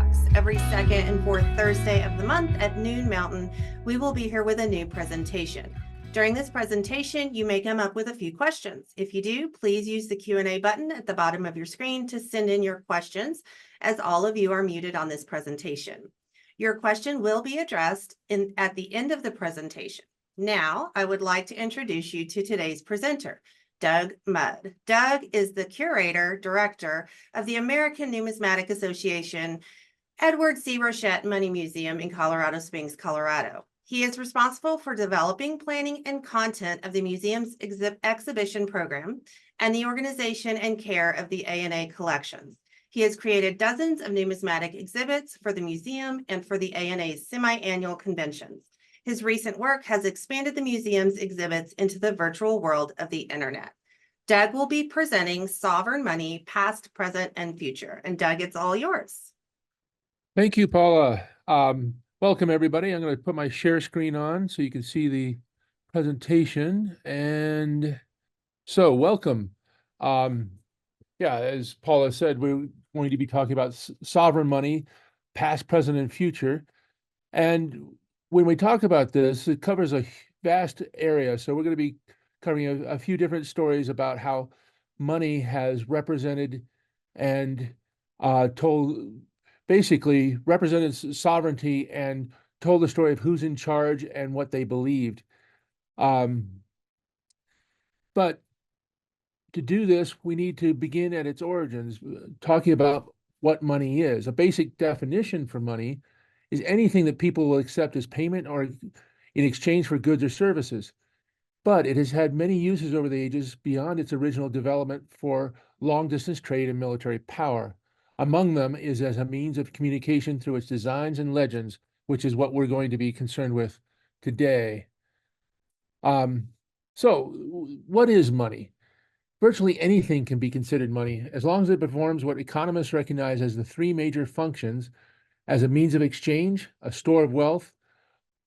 Talks. Every second and fourth Thursday of the month at noon Mountain, we will be here with a new presentation. During this presentation, you may come up with a few questions. If you do, please use the Q&A button at the bottom of your screen to send in your questions, as all of you are muted on this presentation. Your question will be addressed at the end of the presentation. Now, I would like to introduce you to today's presenter, Doug Mudd. Doug is the curator director of the American Numismatic Association Edward C. Rochette Money Museum in Colorado Springs, Colorado. He is responsible for developing, planning, and content of the museum's exhibition program and the organization and care of the A&A collections. He has created dozens of numismatic exhibits for the museum and for the A&A's semi-annual conventions. His recent work has expanded the museum's exhibits into the virtual world of the internet. Doug will be presenting Sovereign Money, Past, Present, and Future. And Doug, it's all yours. Thank you, Paula. Welcome, everybody. I'm going to put my share screen on so you can see the presentation. And so, welcome. As Paula said, we're going to be talking about sovereign money, past, present, and future. And when we talk about this, it covers a vast area. So we're going to be covering a few different stories about how money has represented and basically represented sovereignty and told the story of who's in charge and what they believed. But to do this, we need to begin at its origins, talking about what money is. A basic definition for money is anything that people will accept as payment or in exchange for goods or services. But it has had many uses over the ages beyond its original development for long-distance trade and military power. Among them is as a means of communication through its designs and legends, which is what we're going to be concerned with today. So what is money? Virtually anything can be considered money, as long as it performs what economists recognize as the three major functions: as a means of exchange, a store of wealth,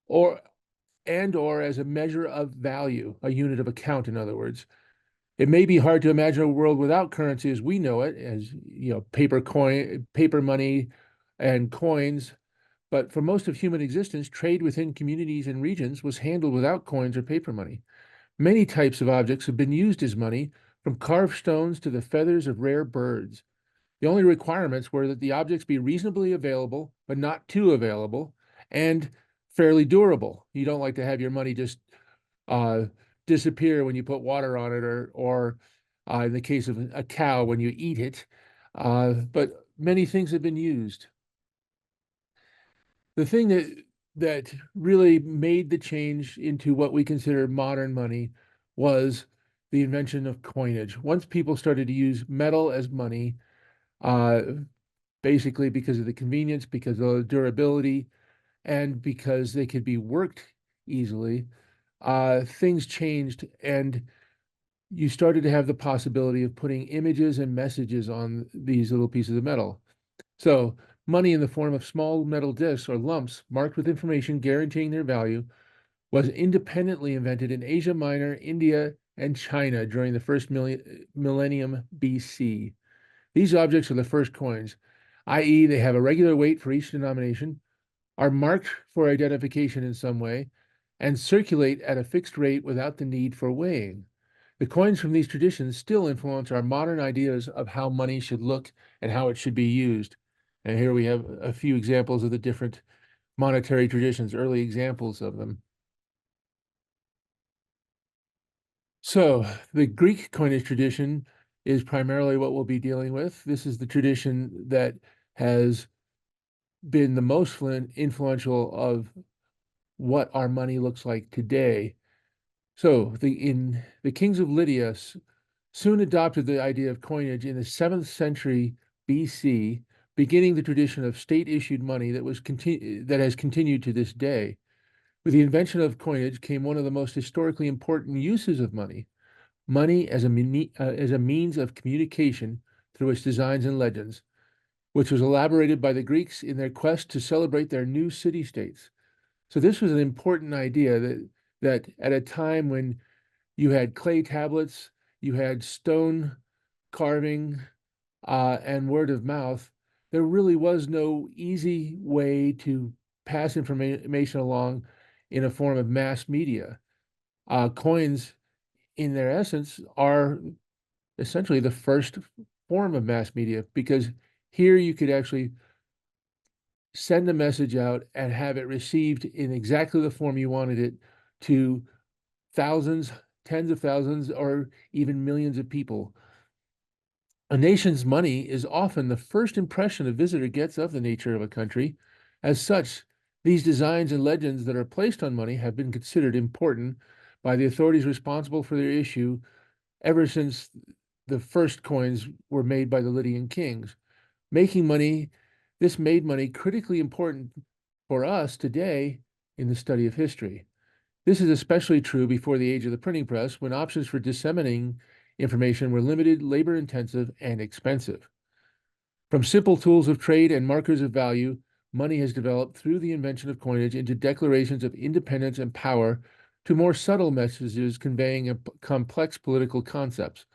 or as a measure of value, a unit of account, in other words. It may be hard to imagine a world without currency as we know it, as paper money and coins. But for most of human existence, trade within communities and regions was handled without coins or paper money. Many types of objects have been used as money, from carved stones to the feathers of rare birds. The only requirements were that the objects be reasonably available, but not too available, and fairly durable. You don't like to have your money just disappear when you put water on it, or in the case of a cow, when you eat it. But many things have been used. The thing that really made the change into what we consider modern money was the invention of coinage. Once people started to use metal as money, basically because of the convenience, because of the durability, and because they could be worked easily, things changed, and you started to have the possibility of putting images and messages on these little pieces of metal. So money in the form of small metal discs or lumps marked with information guaranteeing their value was independently invented in Asia Minor, India, and China during the first millennium BC. These objects are the first coins, i.e., they have a regular weight for each denomination, are marked for identification in some way, and circulate at a fixed rate without the need for weighing. The coins from these traditions still influence our modern ideas of how money should look and how it should be used. And here we have a few examples of the different monetary traditions, early examples of them. So the Greek coinage tradition is primarily what we'll be dealing with. This is the tradition that has been the most influential of what our money looks like today. So the kings of Lydia soon adopted the idea of coinage in the 7th century BC, beginning the tradition of state-issued money that has continued to this day. With the invention of coinage came one of the most historically important uses of money as a means of communication through its designs and legends, which was elaborated by the Greeks in their quest to celebrate their new city-states. So this was an important idea that at a time when you had clay tablets, you had stone carving, and word of mouth, there really was no easy way to pass information along in a form of mass media. Coins, in their essence, are essentially the first form of mass media because here you could actually send a message out and have it received in exactly the form you wanted it to thousands, tens of thousands, or even millions of people. A nation's money is often the first impression a visitor gets of the nature of a country. As such, these designs and legends that are placed on money have been considered important by the authorities responsible for their issue ever since the first coins were made by the Lydian kings. Making money, this made money critically important for us today in the study of history. This is especially true before the age of the printing press, when options for disseminating information were limited, labor-intensive, and expensive. From simple tools of trade and markers of value, money has developed through the invention of coinage into declarations of independence and power to more subtle messages conveying complex political concepts.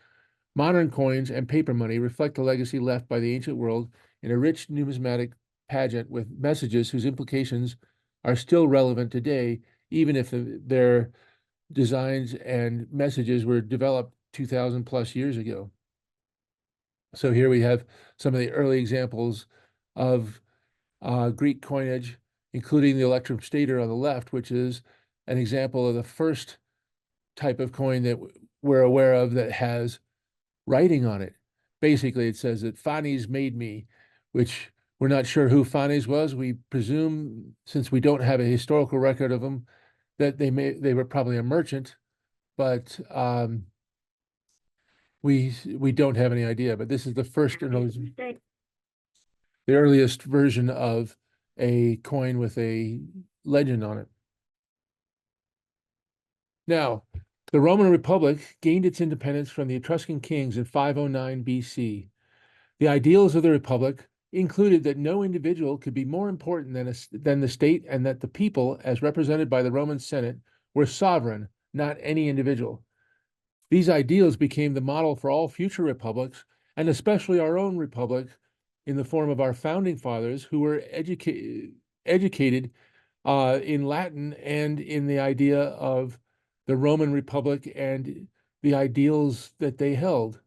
Modern coins and paper money reflect the legacy left by the ancient world in a rich numismatic pageant with messages whose implications are still relevant today, even if their designs and messages were developed 2,000 plus years ago. So here we have some of the early examples of Greek coinage, including the electrum stater on the left, which is an example of the first type of coin that we're aware of that has writing on it. Basically, it says that Phanes made me, which we're not sure who Phanes was. We presume, since we don't have a historical record of them, that they were probably a merchant, but we don't have any idea. But this is the first, the earliest version of a coin with a legend on it. Now, the Roman Republic gained its independence from the Etruscan kings in 509 BC. The ideals of the Republic included that no individual could be more important than the state, and that the people, as represented by the Roman Senate, were sovereign, not any individual. These ideals became the model for all future republics, and especially our own republic, in the form of our founding fathers, who were educated in Latin and in the idea of the Roman Republic and the ideals that they held.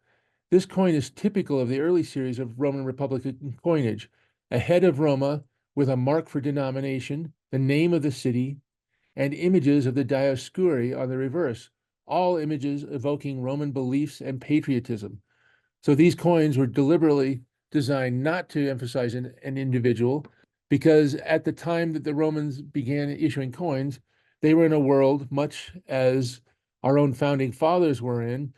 This coin is typical of the early series of Roman Republican coinage: a head of Roma with a mark for denomination, the name of the city, and images of the Dioscuri on the reverse, all images evoking Roman beliefs and patriotism. So these coins were deliberately designed not to emphasize an individual, because at the time that the Romans began issuing coins, they were in a world, much as our own founding fathers were in,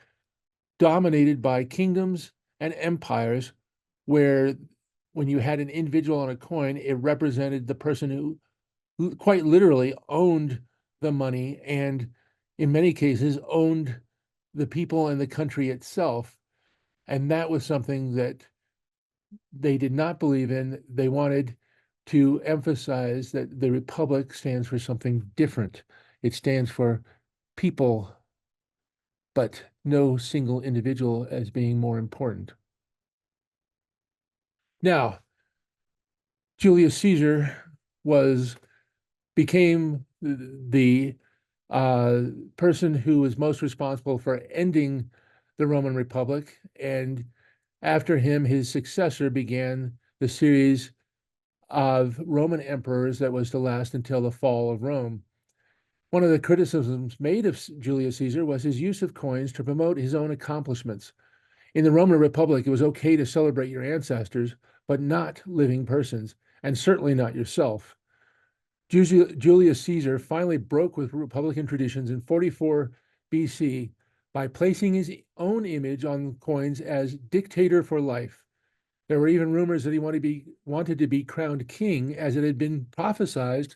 dominated by kingdoms and empires, where when you had an individual on a coin, it represented the person who quite literally owned the money, and in many cases owned the people and the country itself. And that was something that they did not believe in. They wanted to emphasize that the Republic stands for something different. It stands for people, but no single individual as being more important. Now, Julius Caesar became the person who was most responsible for ending the Roman Republic, and after him, his successor began the series of Roman emperors that was to last until the fall of Rome. One of the criticisms made of Julius Caesar was his use of coins to promote his own accomplishments. In the Roman Republic, it was okay to celebrate your ancestors, but not living persons, and certainly not yourself. Julius Caesar finally broke with Republican traditions in 44 BC by placing his own image on coins as dictator for life. There were even rumors that he wanted to be crowned king, as it had been prophesied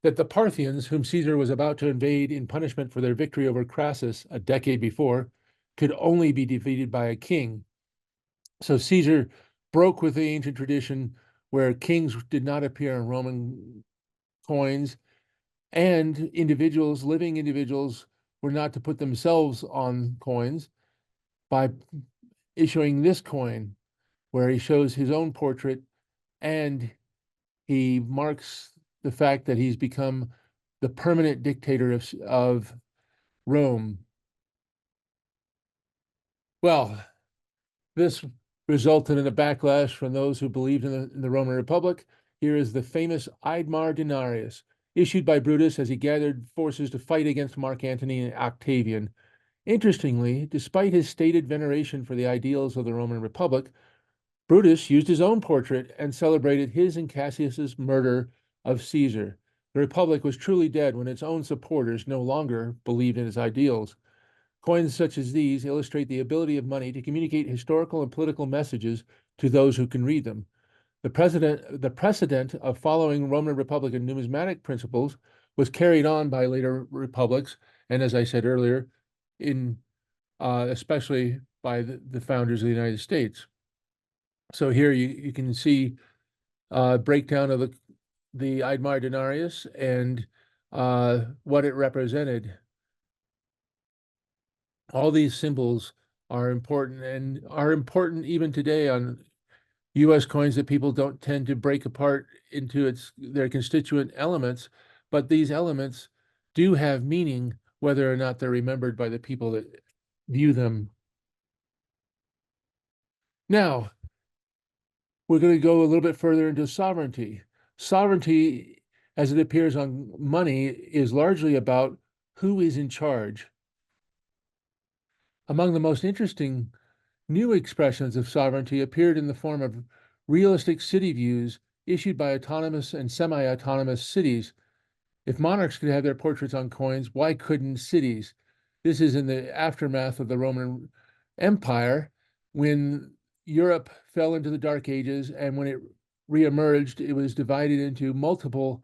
that the Parthians, whom Caesar was about to invade in punishment for their victory over Crassus a decade before, could only be defeated by a king. So Caesar broke with the ancient tradition where kings did not appear on Roman coins, and living individuals, were not to put themselves on coins, by issuing this coin, where he shows his own portrait and he marks the fact that he's become the permanent dictator of Rome. Well, this resulted in a backlash from those who believed in the Roman Republic. Here is the famous Aedmar Denarius, issued by Brutus as he gathered forces to fight against Mark Antony and Octavian. Interestingly, despite his stated veneration for the ideals of the Roman Republic, Brutus used his own portrait and celebrated his and Cassius's murder of Caesar. The Republic was truly dead when its own supporters no longer believed in its ideals. Coins such as these illustrate the ability of money to communicate historical and political messages to those who can read them. The precedent of following Roman Republican numismatic principles was carried on by later republics, and as I said earlier, especially by the founders of the United States. So here you can see a breakdown of the Aedmar Denarius and what it represented. All these symbols are important and are important even today on US coins that people don't tend to break apart into their constituent elements, but these elements do have meaning whether or not they're remembered by the people that view them. Now, we're going to go a little bit further into sovereignty. Sovereignty, as it appears on money, is largely about who is in charge. Among the most interesting new expressions of sovereignty appeared in the form of realistic city views issued by autonomous and semi-autonomous cities. If monarchs could have their portraits on coins, why couldn't cities? This is in the aftermath of the Roman Empire, when Europe fell into the Dark Ages, and when it reemerged, it was divided into multiple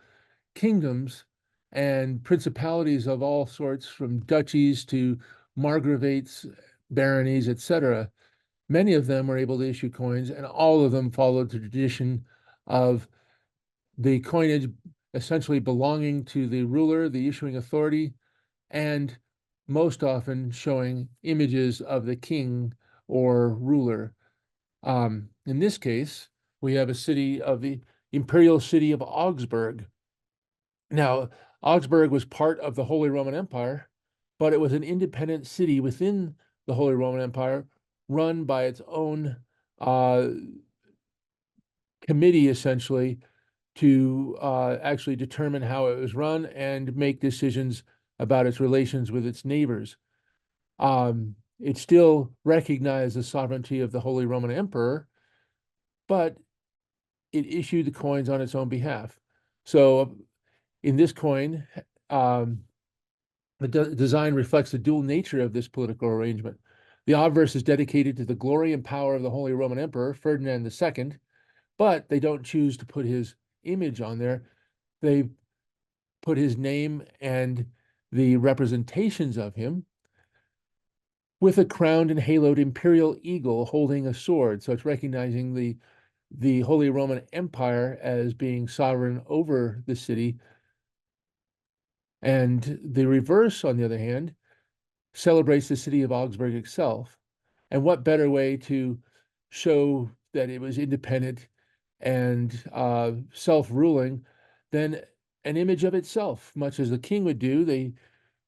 kingdoms and principalities of all sorts, from duchies to margravites, baronies, etc. Many of them were able to issue coins, and all of them followed the tradition of the coinage essentially belonging to the ruler, the issuing authority, and most often showing images of the king or ruler. In this case, we have a city of the imperial city of Augsburg. Now, Augsburg was part of the Holy Roman Empire, but it was an independent city within the Holy Roman Empire, run by its own committee, essentially, to actually determine how it was run and make decisions about its relations with its neighbors. It still recognized the sovereignty of the Holy Roman Emperor, but it issued the coins on its own behalf. So in this coin, the design reflects the dual nature of this political arrangement. The obverse is dedicated to the glory and power of the Holy Roman Emperor, Ferdinand II, but they don't choose to put his image on there. They put his name and the representations of him with a crowned and haloed imperial eagle holding a sword. So it's recognizing the Holy Roman Empire as being sovereign over the city. And the reverse, on the other hand, celebrates the city of Augsburg itself. And what better way to show that it was independent and self-ruling than an image of itself? Much as the king would do, they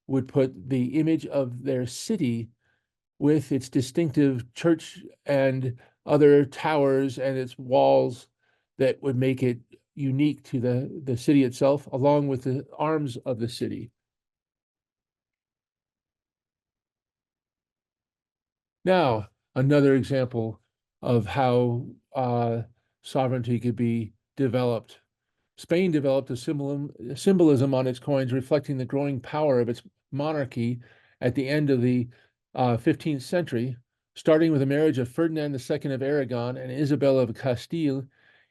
would put the image of their city with its distinctive church and other towers and its walls that would make it unique to the city itself, along with the arms of the city. Now, another example of how sovereignty could be developed. Spain developed a symbolism on its coins reflecting the growing power of its monarchy at the end of the 15th century, starting with the marriage of Ferdinand II of Aragon and Isabella of Castile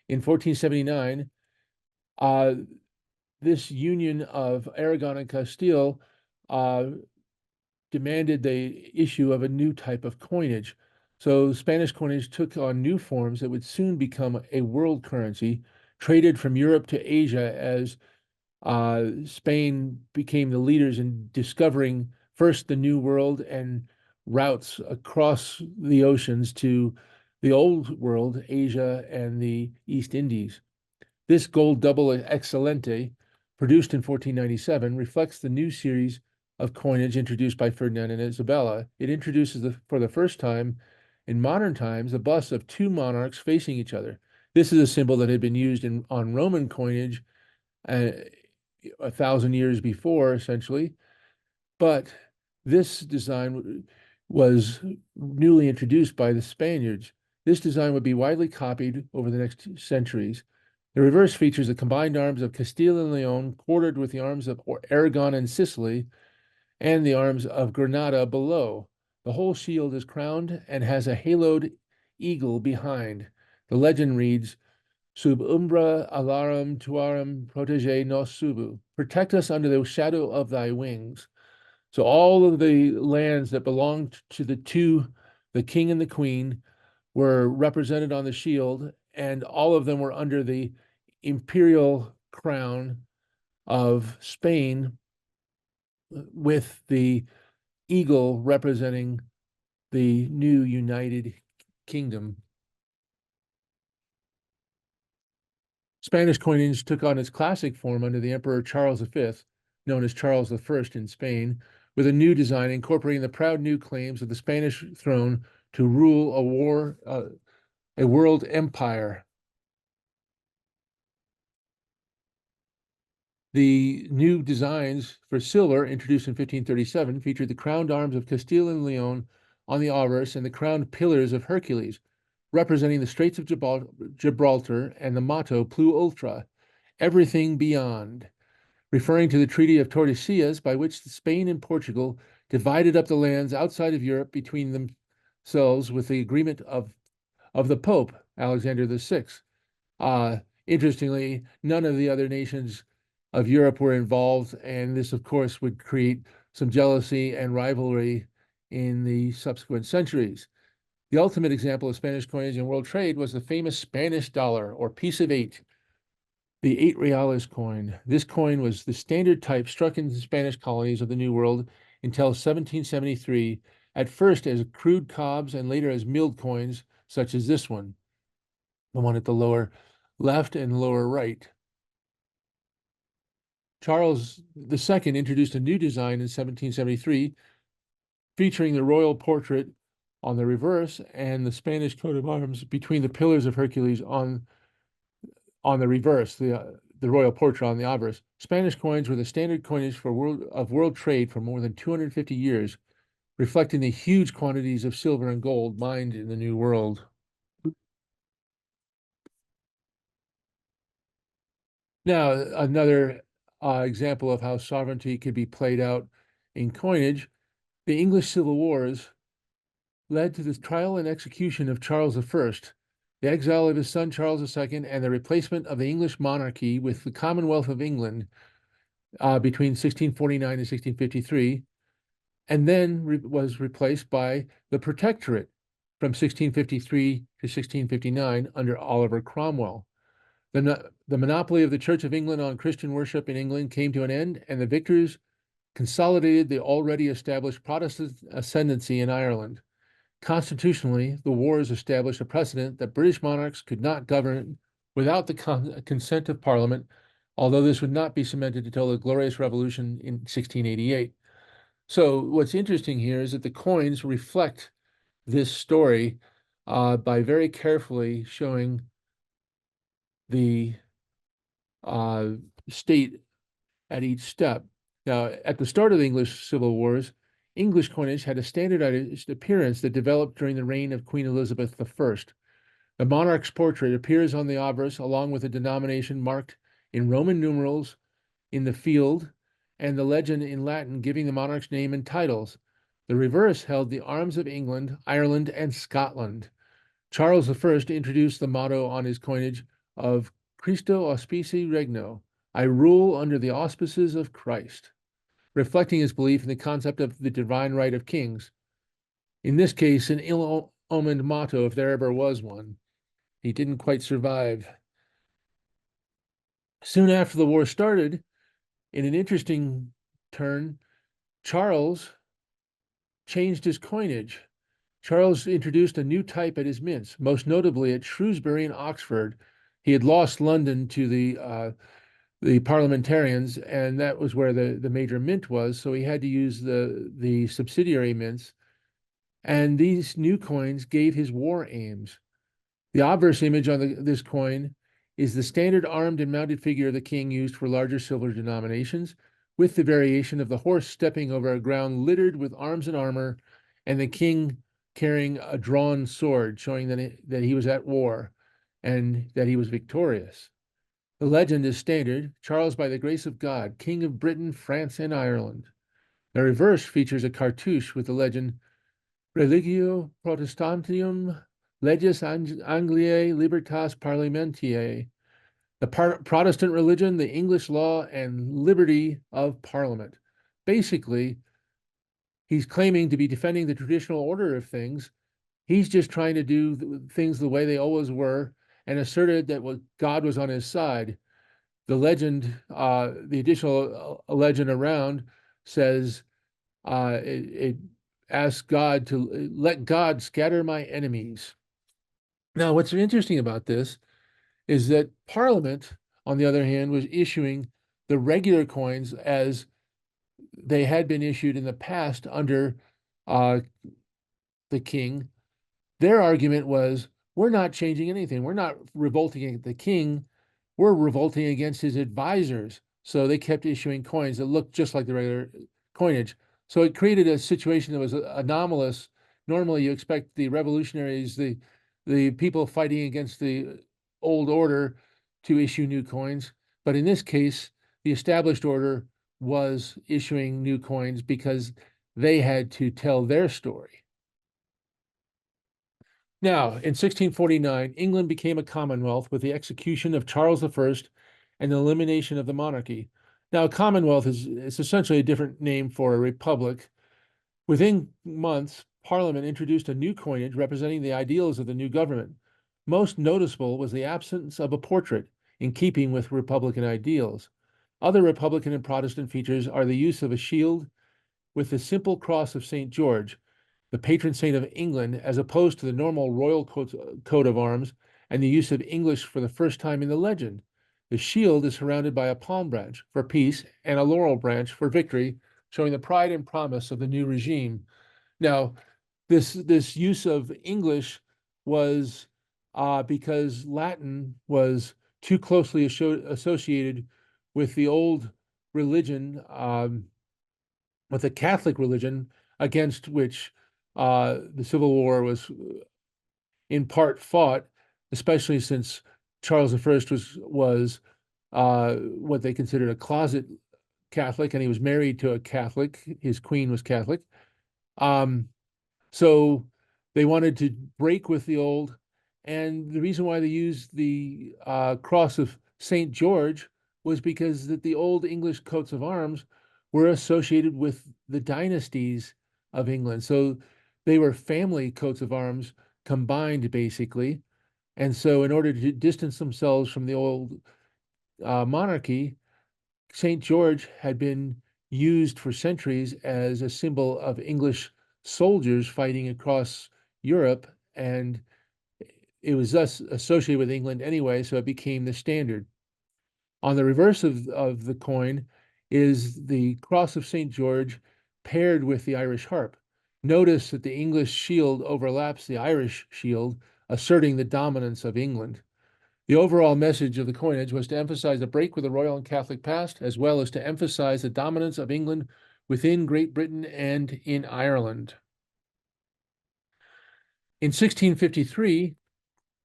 in 1479. This union of Aragon and Castile demanded the issue of a new type of coinage. So Spanish coinage took on new forms that would soon become a world currency, traded from Europe to Asia as Spain became the leaders in discovering first the New World and routes across the oceans to the Old World, Asia, and the East Indies. This gold double excellente, produced in 1497, reflects the new series of coinage introduced by Ferdinand and Isabella. It introduces, for the first time in modern times, the busts of two monarchs facing each other. This is a symbol that had been used on Roman coinage 1,000 years before, essentially. But this design was newly introduced by the Spaniards. This design would be widely copied over the next centuries. The reverse features the combined arms of Castile and Leon, quartered with the arms of Aragon and Sicily, and the arms of Granada below. The whole shield is crowned and has a haloed eagle behind. The legend reads, Sub umbra alarum tuarum protege nos subu. Protect us under the shadow of thy wings. So all of the lands that belonged to the king and the queen, were represented on the shield, and all of them were under the imperial crown of Spain, with the eagle representing the new United Kingdom. Spanish coinage took on its classic form under the Emperor Charles V, known as Charles I in Spain, with a new design incorporating the proud new claims of the Spanish throne to rule a world empire. The new designs for silver, introduced in 1537, featured the crowned arms of Castile and Leon on the obverse and the crowned pillars of Hercules, representing the Straits of Gibraltar, and the motto Plus Ultra, everything beyond, referring to the Treaty of Tordesillas, by which Spain and Portugal divided up the lands outside of Europe between themselves with the agreement of the Pope, Alexander VI. Interestingly, none of the other nations of Europe were involved, and this, of course, would create some jealousy and rivalry in the subsequent centuries. The ultimate example of Spanish coinage in world trade was the famous Spanish dollar, or piece of eight, the 8 reales coin. This coin was the standard type struck in the Spanish colonies of the New World until 1773, at first as crude cobs and later as milled coins, such as this one, the one at the lower left and lower right. Charles II introduced a new design in 1773, featuring the royal portrait on the reverse and the Spanish coat of arms between the pillars of Hercules on the reverse, the royal portrait on the obverse. Spanish coins were the standard coinage of world trade for more than 250 years, reflecting the huge quantities of silver and gold mined in the New World. Now, another example of how sovereignty could be played out in coinage, the English Civil Wars led to the trial and execution of Charles I, the exile of his son Charles II, and the replacement of the English monarchy with the Commonwealth of England between 1649 and 1653, and then was replaced by the Protectorate from 1653 to 1659 under Oliver Cromwell. The monopoly of the Church of England on Christian worship in England came to an end, and the victors consolidated the already established Protestant ascendancy in Ireland. Constitutionally, the wars established a precedent that British monarchs could not govern without the consent of Parliament, although this would not be cemented until the Glorious Revolution in 1688. So what's interesting here is that the coins reflect this story by very carefully showing the state at each step. Now, at the start of the English Civil Wars, English coinage had a standardized appearance that developed during the reign of Queen Elizabeth I. The monarch's portrait appears on the obverse along with a denomination marked in Roman numerals in the field and the legend in Latin giving the monarch's name and titles. The reverse held the arms of England, Ireland, and Scotland. Charles I introduced the motto on his coinage of Christo auspici regno, I rule under the auspices of Christ, reflecting his belief in the concept of the divine right of kings. In this case, an ill-omened motto, if there ever was one. He didn't quite survive. Soon after the war started, in an interesting turn, Charles changed his coinage. Charles introduced a new type at his mints, most notably at Shrewsbury and Oxford. He had lost London to the parliamentarians, and that was where the major mint was. So he had to use the subsidiary mints. And these new coins gave his war aims. The obverse image on this coin is the standard armed and mounted figure of the king used for larger silver denominations, with the variation of the horse stepping over a ground littered with arms and armor, and the king carrying a drawn sword, showing that he was at war and that he was victorious. The legend is standard: Charles, by the grace of God, King of Britain, France, and Ireland. The reverse features a cartouche with the legend Religio Protestantium Legis Angliae Libertas Parliamentiae, the Protestant religion, the English law, and liberty of Parliament. Basically, he's claiming to be defending the traditional order of things. He's just trying to do things the way they always were, and asserted that God was on his side. The legend, the additional legend around says it asks God to let God scatter my enemies. Now, what's interesting about this is that Parliament, on the other hand, was issuing the regular coins as they had been issued in the past under the king. Their argument was, we're not changing anything. We're not revolting against the king. We're revolting against his advisors. So they kept issuing coins that looked just like the regular coinage. So it created a situation that was anomalous. Normally, you expect the revolutionaries, the people fighting against the old order, to issue new coins. But in this case, the established order was issuing new coins because they had to tell their story. Now, in 1649, England became a commonwealth with the execution of Charles I and the elimination of the monarchy. Now, a commonwealth is essentially a different name for a republic. Within months, Parliament introduced a new coinage representing the ideals of the new government. Most noticeable was the absence of a portrait, in keeping with Republican ideals. Other Republican and Protestant features are the use of a shield with the simple cross of St. George, the patron saint of England, as opposed to the normal royal coat of arms, and the use of English for the first time in the legend. The shield is surrounded by a palm branch for peace and a laurel branch for victory, showing the pride and promise of the new regime. Now, this use of English was because Latin was too closely associated with the old religion, with the Catholic religion, against which the Civil War was in part fought, especially since Charles I was what they considered a closet Catholic, and he was married to a Catholic. His queen was Catholic. So they wanted to break with the old, and the reason why they used the cross of St. George was because that the old English coats of arms were associated with the dynasties of England. So they were family coats of arms combined, basically. And so in order to distance themselves from the old monarchy, St. George had been used for centuries as a symbol of English soldiers fighting across Europe, and it was thus associated with England anyway, so it became the standard. On the reverse of the coin is the cross of St. George paired with the Irish harp. Notice that the English shield overlaps the Irish shield, asserting the dominance of England. The overall message of the coinage was to emphasize a break with the royal and Catholic past, as well as to emphasize the dominance of England within Great Britain and in Ireland. In 1653,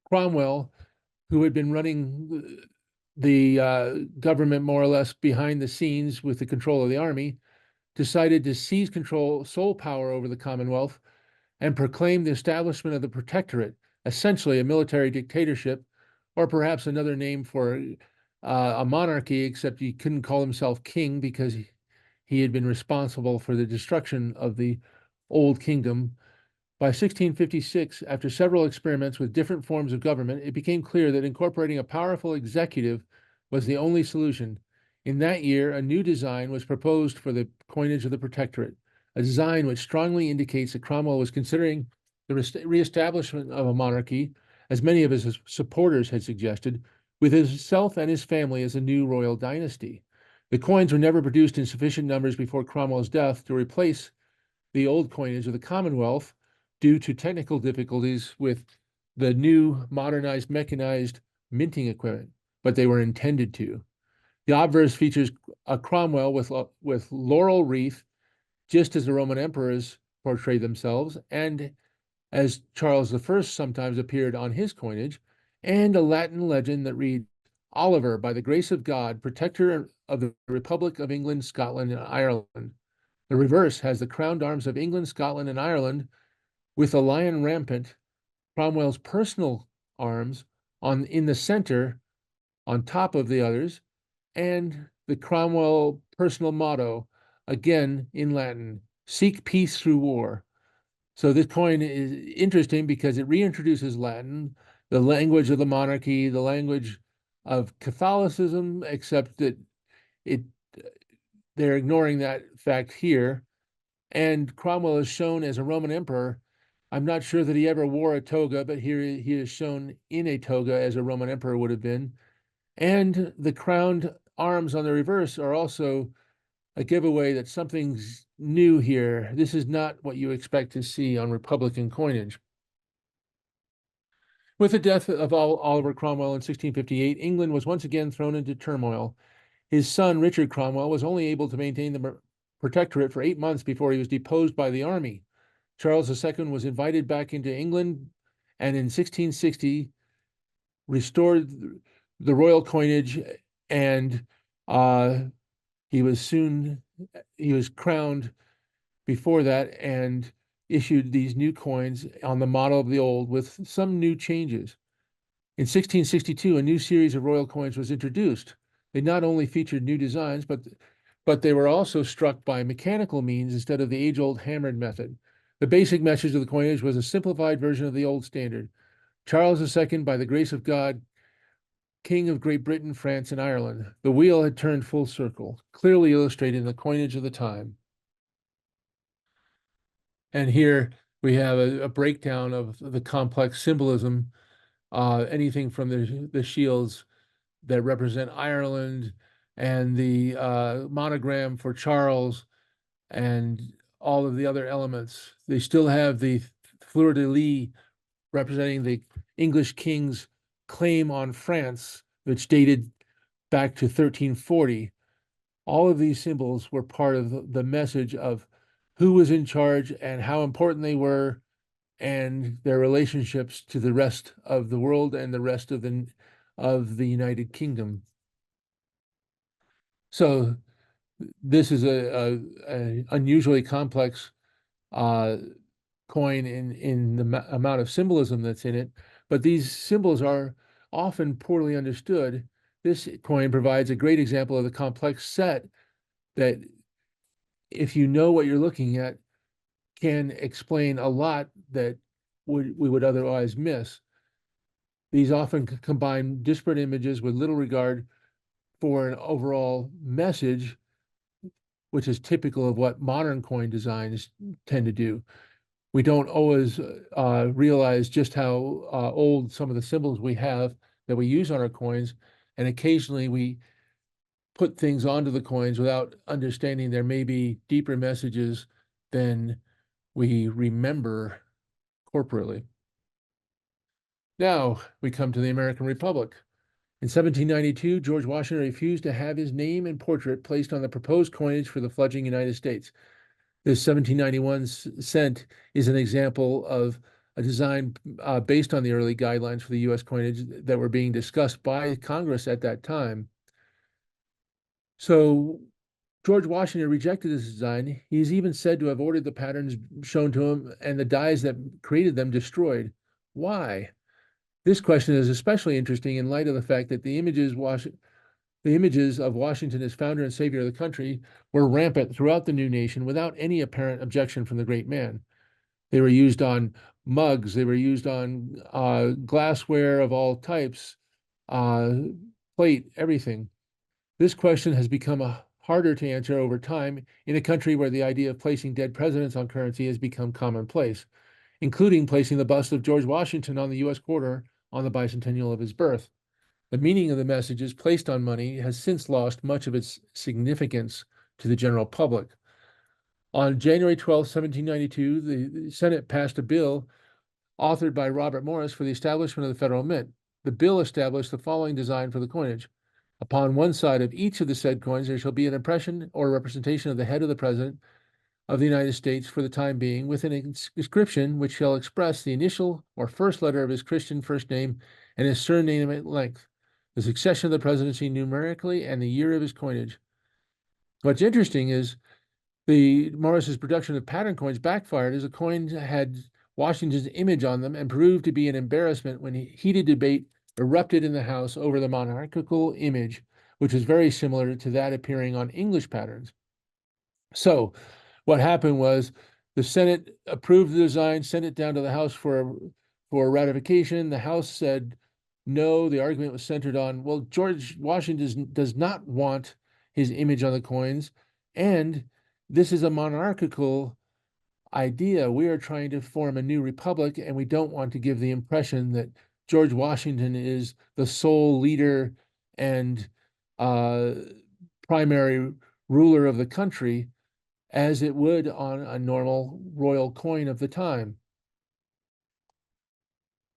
Cromwell, who had been running the government more or less behind the scenes with the control of the army, decided to seize sole power over the Commonwealth, and proclaim the establishment of the Protectorate, essentially a military dictatorship, or perhaps another name for a monarchy, except he couldn't call himself king because he had been responsible for the destruction of the old kingdom. By 1656, after several experiments with different forms of government, it became clear that incorporating a powerful executive was the only solution. In that year, a new design was proposed for the coinage of the Protectorate, a design which strongly indicates that Cromwell was considering the reestablishment of a monarchy, as many of his supporters had suggested, with himself and his family as a new royal dynasty. The coins were never produced in sufficient numbers before Cromwell's death to replace the old coinage of the Commonwealth due to technical difficulties with the new modernized mechanized minting equipment, but they were intended to. The obverse features a Cromwell with laurel wreath, just as the Roman emperors portrayed themselves, and as Charles I sometimes appeared on his coinage, and a Latin legend that reads, Oliver, by the grace of God, protector of the Republic of England, Scotland, and Ireland. The reverse has the crowned arms of England, Scotland, and Ireland, with a lion rampant, Cromwell's personal arms in the center, on top of the others, and the Cromwell personal motto, again in Latin, seek peace through war. So this coin is interesting because it reintroduces Latin, the language of the monarchy, the language of Catholicism, except that it they're ignoring that fact here. And Cromwell is shown as a Roman emperor. I'm not sure that he ever wore a toga, but here he is shown in a toga as a Roman emperor would have been. And the crowned arms on the reverse are also a giveaway that something's new here. This is not what you expect to see on Republican coinage. With the death of Oliver Cromwell in 1658, England was once again thrown into turmoil. His son, Richard Cromwell, was only able to maintain the protectorate for 8 months before he was deposed by the army. Charles II was invited back into England and in 1660 restored the royal coinage, and he was crowned before that and issued these new coins on the model of the old with some new changes. In 1662, a new series of royal coins was introduced. They not only featured new designs, but they were also struck by mechanical means instead of the age-old hammered method. The basic message of the coinage was a simplified version of the old standard. Charles II, by the grace of God, King of Great Britain, France, and Ireland. The wheel had turned full circle, clearly illustrated in the coinage of the time. And here we have a breakdown of the complex symbolism, anything from the shields that represent Ireland and the monogram for Charles and all of the other elements. They still have the fleur-de-lis representing the English king's claim on France, which dated back to 1340. All of these symbols were part of the message of who was in charge and how important they were and their relationships to the rest of the world and the rest of the United Kingdom. So this is a unusually complex coin in the amount of symbolism that's in it, but these symbols are often poorly understood. This coin provides a great example of the complex set that, if you know what you're looking at, can explain a lot that we would otherwise miss. These often combine disparate images with little regard for an overall message, which is typical of what modern coin designs tend to do. We don't always realize just how old some of the symbols we have that we use on our coins, and occasionally we put things onto the coins without understanding there may be deeper messages than we remember corporately. Now we come to the American Republic. In 1792, George Washington refused to have his name and portrait placed on the proposed coinage for the fledgling United States. This 1791 cent is an example of a design based on the early guidelines for the U.S. coinage that were being discussed by Congress at that time. So George Washington rejected this design. He's even said to have ordered the patterns shown to him and the dies that created them destroyed. Why? This question is especially interesting in light of the fact that the images of Washington as founder and savior of the country were rampant throughout the new nation without any apparent objection from the great man. They were used on mugs, they were used on glassware of all types, plate, everything. This question has become harder to answer over time in a country where the idea of placing dead presidents on currency has become commonplace. including placing the bust of George Washington on the U.S. quarter on the bicentennial of his birth. The meaning of the messages placed on money has since lost much of its significance to the general public. On January 12, 1792, the Senate passed a bill authored by Robert Morris for the establishment of the federal mint. The bill established the following design for the coinage. Upon one side of each of the said coins, there shall be an impression or representation of the head of the President of the United States for the time being, with an inscription which shall express the initial or first letter of his Christian first name and his surname at length, the succession of the presidency numerically, and the year of his coinage. What's interesting is Morris's production of pattern coins backfired, as the coins had Washington's image on them and proved to be an embarrassment when heated debate erupted in the House over the monarchical image, which was very similar to that appearing on English patterns. So what happened was the Senate approved the design, sent it down to the House for ratification. The House said no. The argument was centered on, well, George Washington does not want his image on the coins, and this is a monarchical idea. We are trying to form a new republic, and we don't want to give the impression that George Washington is the sole leader and primary ruler of the country, as it would on a normal royal coin of the time.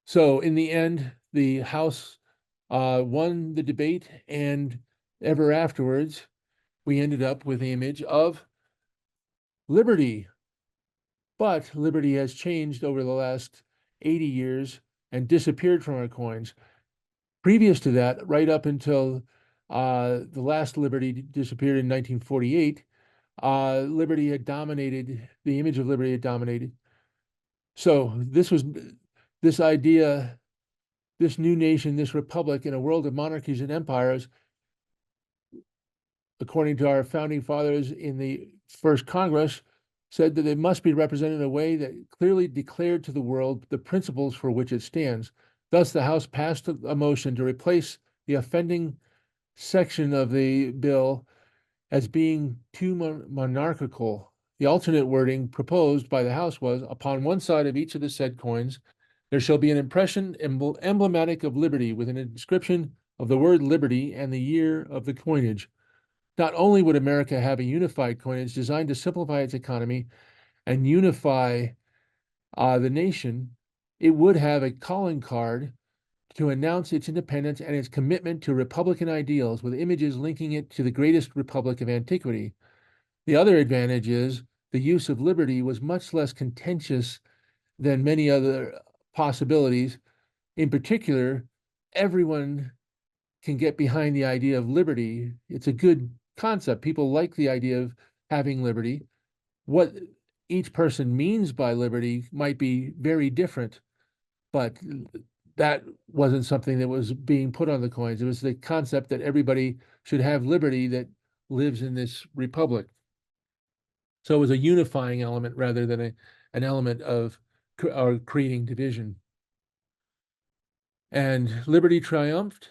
So in the end, the House won the debate, and ever afterwards, we ended up with the image of liberty. But liberty has changed over the last 80 years and disappeared from our coins. Previous to that, right up until the last liberty disappeared in 1948, liberty had dominated, the image of liberty had dominated. So this idea, this new nation, this republic in a world of monarchies and empires, according to our founding fathers in the first Congress, said that it must be represented in a way that clearly declared to the world the principles for which it stands. Thus, the House passed a motion to replace the offending section of the bill as being too monarchical. The alternate wording proposed by the House was, upon one side of each of the said coins, there shall be an impression emblematic of liberty with an inscription of the word liberty and the year of the coinage. Not only would America have a unified coinage designed to simplify its economy and unify the nation, it would have a calling card to announce its independence and its commitment to Republican ideals, with images linking it to the greatest republic of antiquity. The other advantage is the use of liberty was much less contentious than many other possibilities. In particular, everyone can get behind the idea of liberty. It's a good concept. People like the idea of having liberty. What each person means by liberty might be very different, but that wasn't something that was being put on the coins. It was the concept that everybody should have liberty that lives in this republic. So it was a unifying element rather than an element of creating division. And liberty triumphed.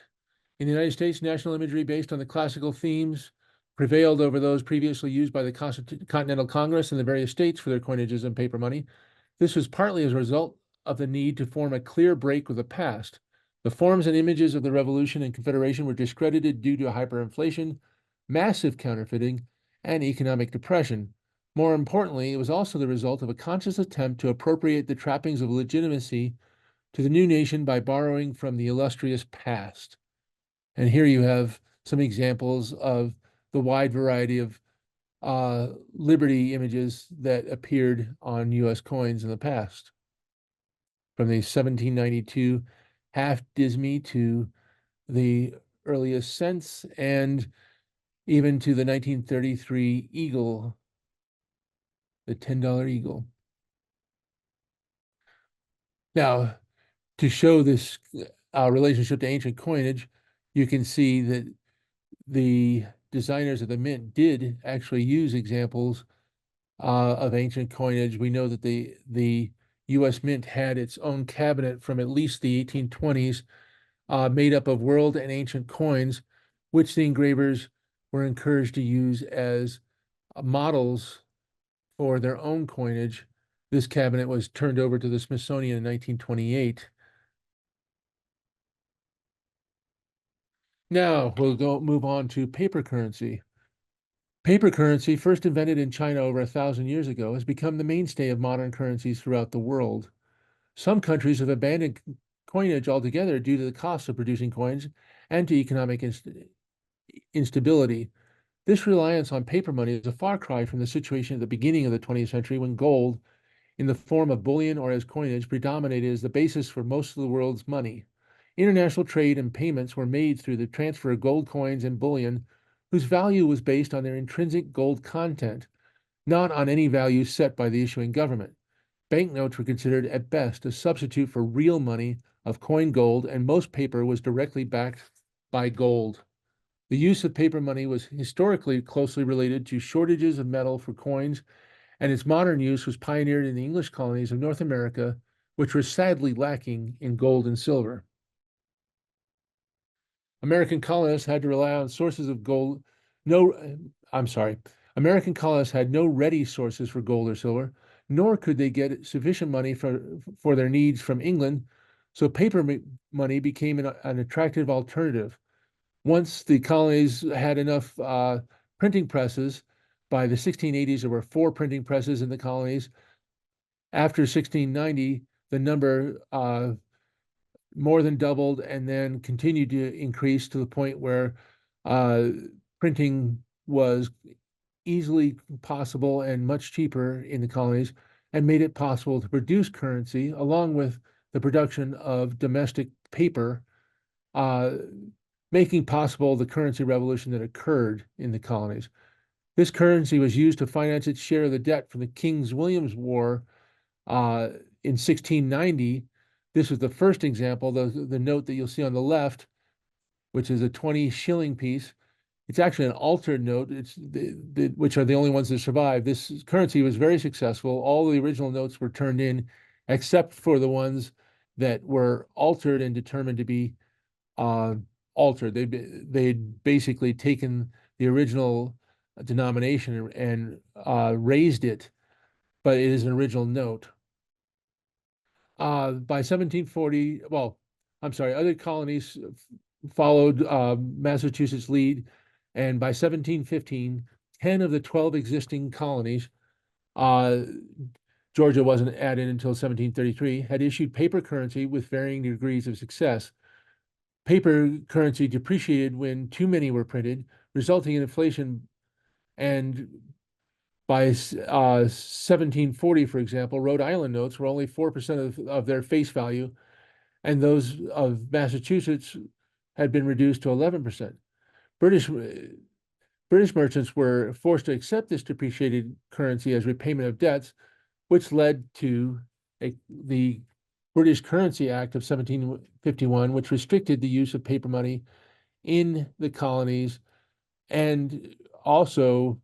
In the United States, national imagery based on the classical themes prevailed over those previously used by the Continental Congress and the various states for their coinages and paper money. This was partly as a result of the need to form a clear break with the past. The forms and images of the Revolution and Confederation were discredited due to hyperinflation, massive counterfeiting, and economic depression. More importantly, it was also the result of a conscious attempt to appropriate the trappings of legitimacy to the new nation by borrowing from the illustrious past. And here you have some examples of the wide variety of liberty images that appeared on US coins in the past. From the 1792 half Disney to the earliest cents, and even to the 1933 eagle, the $10 eagle. Now, to show this relationship to ancient coinage, you can see that the designers of the mint did actually use examples of ancient coinage. We know that the U.S. Mint had its own cabinet from at least the 1820s, made up of world and ancient coins, which the engravers were encouraged to use as models for their own coinage This cabinet was turned over to the Smithsonian in 1928. Now we'll move on to paper currency. Paper currency, first invented in China over 1,000 years ago, has become the mainstay of modern currencies throughout the world. Some countries have abandoned coinage altogether due to the cost of producing coins and to economic instability. This reliance on paper money is a far cry from the situation at the beginning of the 20th century when gold, in the form of bullion or as coinage, predominated as the basis for most of the world's money. International trade and payments were made through the transfer of gold coins and bullion, whose value was based on their intrinsic gold content, not on any value set by the issuing government. Banknotes were considered at best a substitute for real money of coined gold, and most paper was directly backed by gold. The use of paper money was historically closely related to shortages of metal for coins, and its modern use was pioneered in the English colonies of North America, which were sadly lacking in gold and silver. American colonists had to rely on sources of gold. American colonists had no ready sources for gold or silver, nor could they get sufficient money for their needs from England, so paper money became an attractive alternative. Once the colonies had enough printing presses, by the 1680s, there were 4 printing presses in the colonies. After 1690, the number more than doubled and then continued to increase to the point where printing was easily possible and much cheaper in the colonies, and made it possible to produce currency along with the production of domestic paper, making possible the currency revolution that occurred in the colonies. This currency was used to finance its share of the debt from the King's William's War in 1690. This was the first example, the note that you'll see on the left, which is a 20 shilling piece. It's actually an altered note, which are the only ones that survive. This currency was very successful. All the original notes were turned in, except for the ones that were altered and determined to be altered. They'd basically taken the original denomination and raised it, but it is an original note. By 1740, other colonies followed Massachusetts' lead, and by 1715, 10 of the 12 existing colonies, Georgia wasn't added until 1733, had issued paper currency with varying degrees of success. Paper currency depreciated when too many were printed, resulting in inflation, and by 1740, for example, Rhode Island notes were only 4% of their face value, and those of Massachusetts had been reduced to 11%. British merchants were forced to accept this depreciated currency as repayment of debts, which led to the British Currency Act of 1751, which restricted the use of paper money in the colonies, and also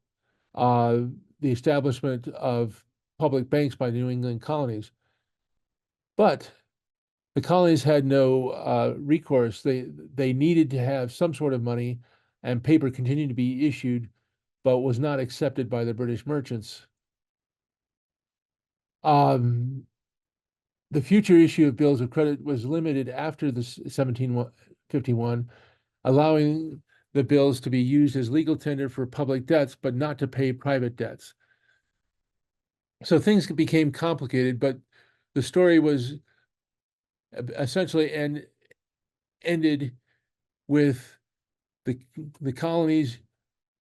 the establishment of public banks by the New England colonies. But the colonies had no recourse. They needed to have some sort of money, and paper continued to be issued, but was not accepted by the British merchants. The future issue of bills of credit was limited after the 1751, allowing the bills to be used as legal tender for public debts, but not to pay private debts. So things became complicated, but the story was essentially ended with the colonies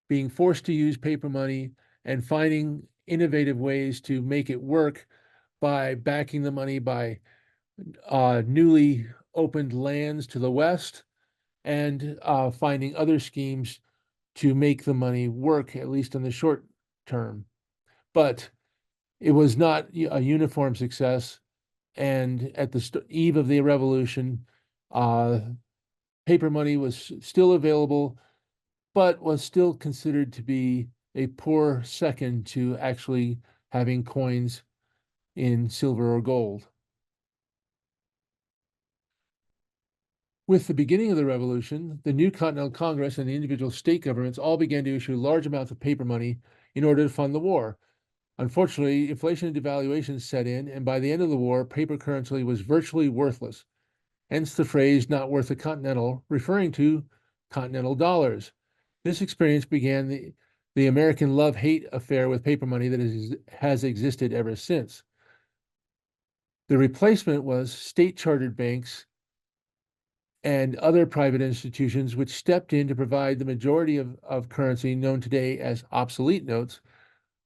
being forced to use paper money and finding innovative ways to make it work by backing the money by newly opened lands to the west, and finding other schemes to make the money work, at least in the short term. But it was not a uniform success, and at the eve of the revolution, paper money was still available, but was still considered to be a poor second to actually having coins in silver or gold. With the beginning of the revolution, the new Continental Congress and the individual state governments all began to issue large amounts of paper money in order to fund the war. Unfortunately, inflation and devaluation set in, and by the end of the war, paper currency was virtually worthless. Hence the phrase "not worth a continental," referring to continental dollars. This experience began the American love-hate affair with paper money that has existed ever since. The replacement was state-chartered banks and other private institutions which stepped in to provide the majority of currency known today as obsolete notes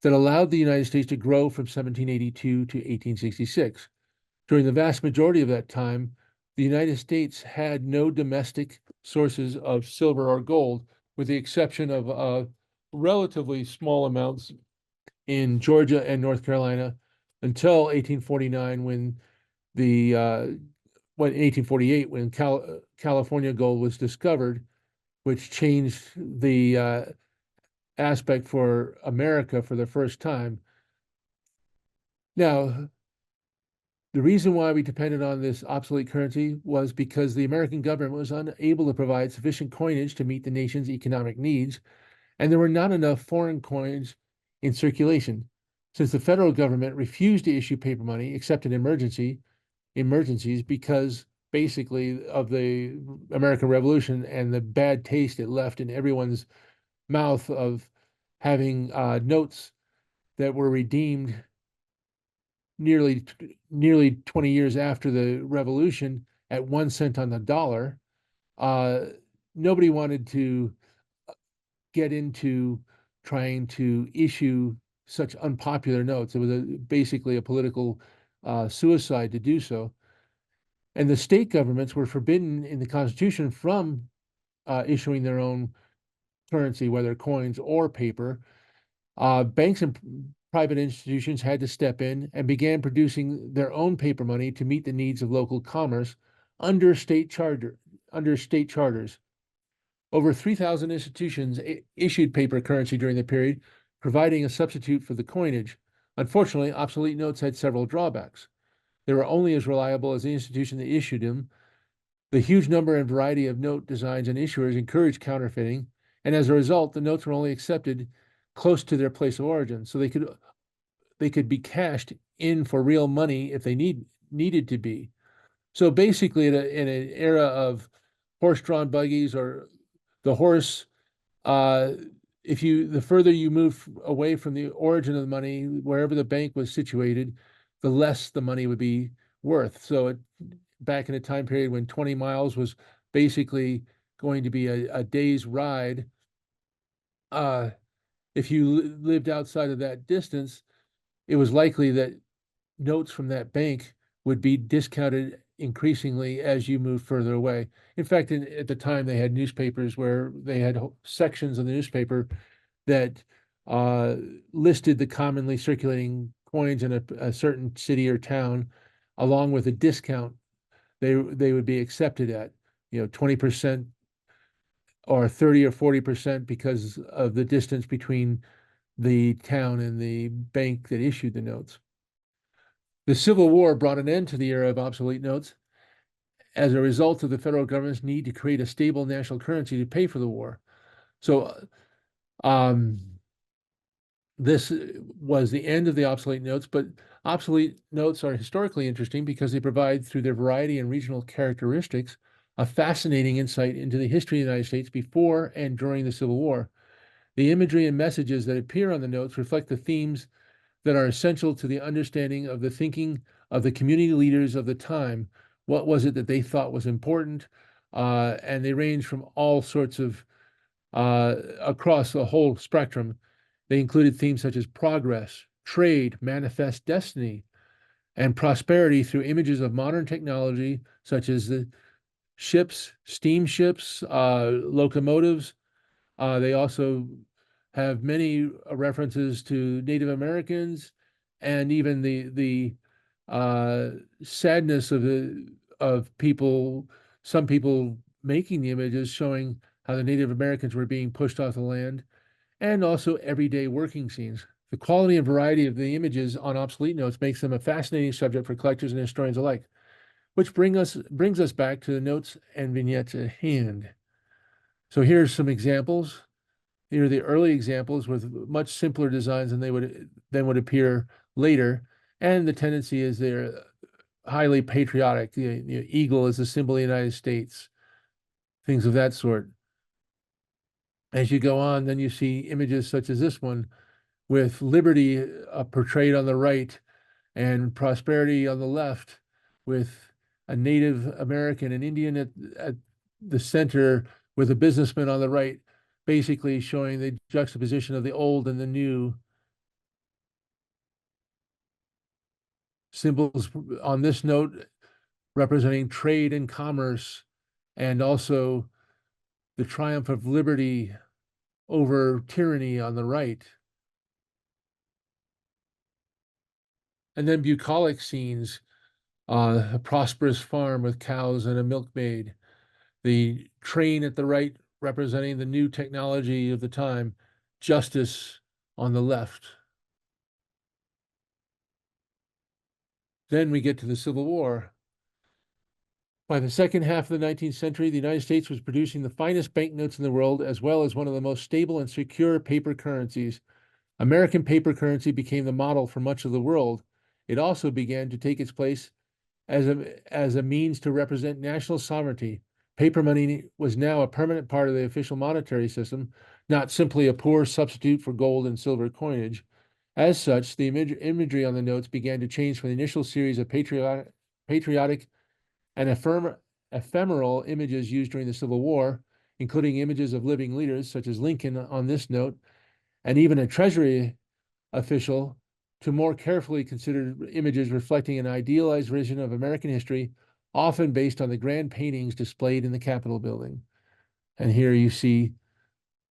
that allowed the United States to grow from 1782 to 1866. During the vast majority of that time, the United States had no domestic sources of silver or gold, with the exception of relatively small amounts in Georgia and North Carolina until 1849, when 1848, when California gold was discovered, which changed the aspect for America for the first time. Now, the reason why we depended on this obsolete currency was because the American government was unable to provide sufficient coinage to meet the nation's economic needs, and there were not enough foreign coins in circulation. Since the federal government refused to issue paper money except in emergencies because basically of the American Revolution and the bad taste it left in everyone's mouth of having notes that were redeemed nearly 20 years after the revolution at 1 cent on the dollar. Nobody wanted to get into trying to issue such unpopular notes. It was basically a political suicide to do so. And the state governments were forbidden in the Constitution from issuing their own currency, whether coins or paper. Banks and private institutions had to step in and began producing their own paper money to meet the needs of local commerce under state charters. Over 3,000 institutions issued paper currency during the period, providing a substitute for the coinage. Unfortunately, obsolete notes had several drawbacks. They were only as reliable as the institution that issued them. The huge number and variety of note designs and issuers encouraged counterfeiting, and as a result, the notes were only accepted close to their place of origin, so they could be cashed in for real money if they needed to be. So basically, in an era of horse-drawn buggies or the horse, the further you move away from the origin of the money, wherever the bank was situated, the less the money would be worth. So back in a time period when 20 miles was basically going to be a day's ride, if you lived outside of that distance, it was likely that notes from that bank would be discounted increasingly as you move further away. In fact, at the time, they had newspapers where they had sections of the newspaper that listed the commonly circulating coins in a certain city or town, along with a discount they would be accepted at, 20% or 30 or 40% because of the distance between the town and the bank that issued the notes. The Civil War brought an end to the era of obsolete notes as a result of the federal government's need to create a stable national currency to pay for the war. So this was the end of the obsolete notes, but obsolete notes are historically interesting because they provide, through their variety and regional characteristics, a fascinating insight into the history of the United States before and during the Civil War. The imagery and messages that appear on the notes reflect the themes that are essential to the understanding of the thinking of the community leaders of the time. What was it that they thought was important? And they range from all sorts of, across the whole spectrum. They included themes such as progress, trade, manifest destiny, and prosperity through images of modern technology, such as the ships, steamships, locomotives. They also have many references to Native Americans, and even the sadness of people, some people making the images showing how the Native Americans were being pushed off the land, and also everyday working scenes. The quality and variety of the images on obsolete notes makes them a fascinating subject for collectors and historians alike, which brings us back to the notes and vignettes at hand. So here's some examples. Here are the early examples with much simpler designs than would appear later. And the tendency is they're highly patriotic. The eagle is a symbol of the United States, things of that sort. As you go on, then you see images such as this one with liberty portrayed on the right and prosperity on the left, with a Native American and Indian at the center, with a businessman on the right, basically showing the juxtaposition of the old and the new. Symbols on this note representing trade and commerce, and also the triumph of liberty over tyranny on the right. And then bucolic scenes, a prosperous farm with cows and a milkmaid. The train at the right representing the new technology of the time, justice on the left. Then we get to the Civil War. By the second half of the 19th century, the United States was producing the finest banknotes in the world, as well as one of the most stable and secure paper currencies. American paper currency became the model for much of the world. It also began to take its place as a means to represent national sovereignty. Paper money was now a permanent part of the official monetary system, not simply a poor substitute for gold and silver coinage. As such, the imagery on the notes began to change from the initial series of patriotic and ephemeral images used during the Civil War, including images of living leaders such as Lincoln on this note, and even a Treasury official, to more carefully considered images reflecting an idealized vision of American history, often based on the grand paintings displayed in the Capitol building. And here you see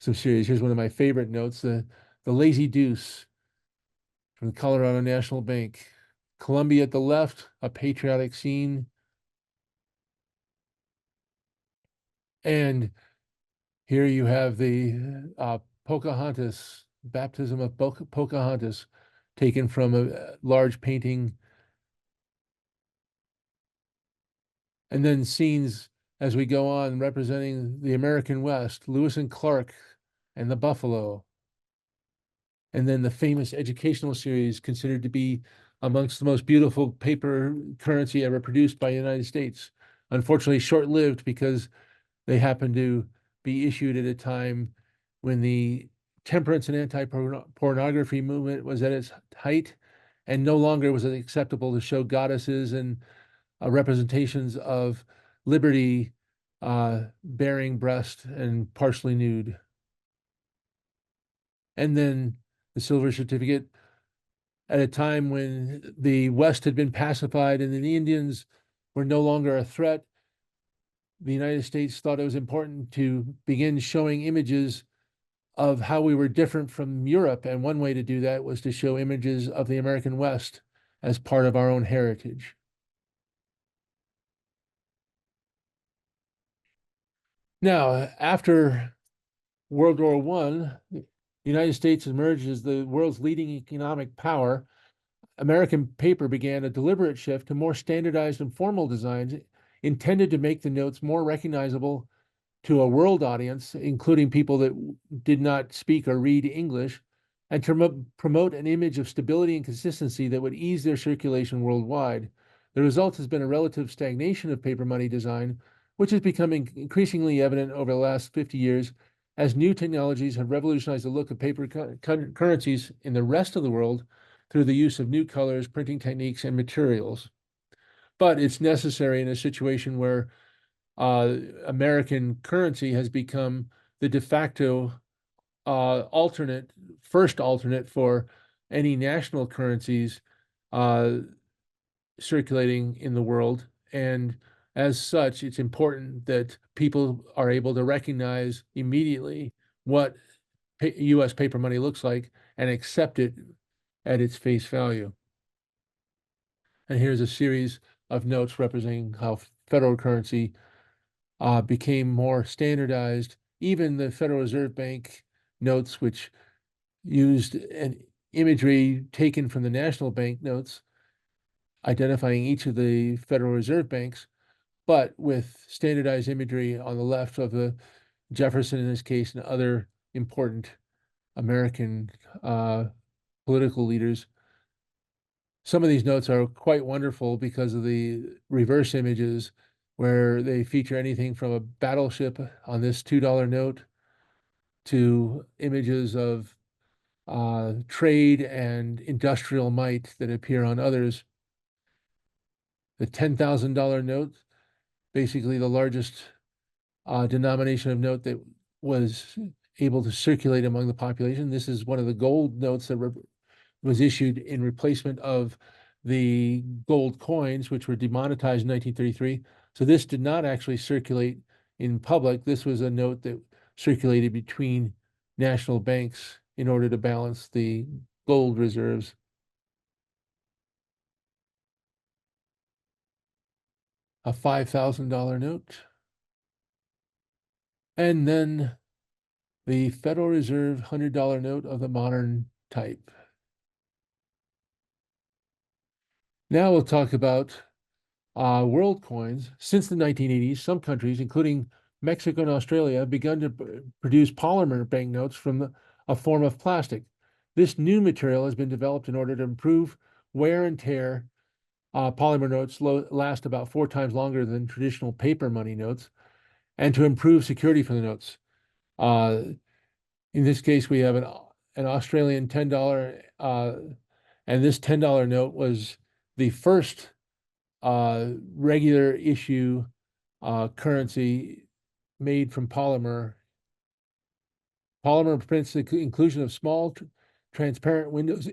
some series. Here's one of my favorite notes, the Lazy Deuce from the Colorado National Bank. Columbia at the left, a patriotic scene. And here you have the Pocahontas, baptism of Pocahontas, taken from a large painting. And then scenes as we go on representing the American West, Lewis and Clark and the Buffalo. And then the famous educational series, considered to be amongst the most beautiful paper currency ever produced by the United States. Unfortunately, short-lived because they happened to be issued at a time when the temperance and anti-pornography movement was at its height, and no longer was it acceptable to show goddesses and representations of liberty bearing breast and partially nude. And then the silver certificate at a time when the West had been pacified and the Indians were no longer a threat. The United States thought it was important to begin showing images of how we were different from Europe. And one way to do that was to show images of the American West as part of our own heritage. Now, after World War I, the United States emerged as the world's leading economic power. American paper began a deliberate shift to more standardized and formal designs intended to make the notes more recognizable to a world audience, including people that did not speak or read English, and to promote an image of stability and consistency that would ease their circulation worldwide. The result has been a relative stagnation of paper money design, which is becoming increasingly evident over the last 50 years as new technologies have revolutionized the look of paper currencies in the rest of the world through the use of new colors, printing techniques, and materials. But it's necessary in a situation where American currency has become the de facto first alternate for any national currencies circulating in the world. And as such, it's important that people are able to recognize immediately what US paper money looks like and accept it at its face value. And here's a series of notes representing how federal currency became more standardized. Even the Federal Reserve Bank notes, which used an imagery taken from the national bank notes, identifying each of the Federal Reserve banks, but with standardized imagery on the left of the Jefferson in this case and other important American political leaders. Some of these notes are quite wonderful because of the reverse images where they feature anything from a battleship on this $2 note to images of trade and industrial might that appear on others. The $10,000 note, basically the largest denomination of note that was able to circulate among the population. This is one of the gold notes that was issued in replacement of the gold coins, which were demonetized in 1933. So this did not actually circulate in public. This was a note that circulated between national banks in order to balance the gold reserves. A $5,000 note. And then the Federal Reserve $100 note of the modern type. Now we'll talk about world coins. Since the 1980s, some countries, including Mexico and Australia, have begun to produce polymer banknotes from a form of plastic. This new material has been developed in order to improve wear and tear. Polymer notes last about 4 times longer than traditional paper money notes, and to improve security for the notes. In this case, we have an Australian $10, and this $10 note was the first regular issue currency made from polymer. Polymer permits the inclusion of small transparent windows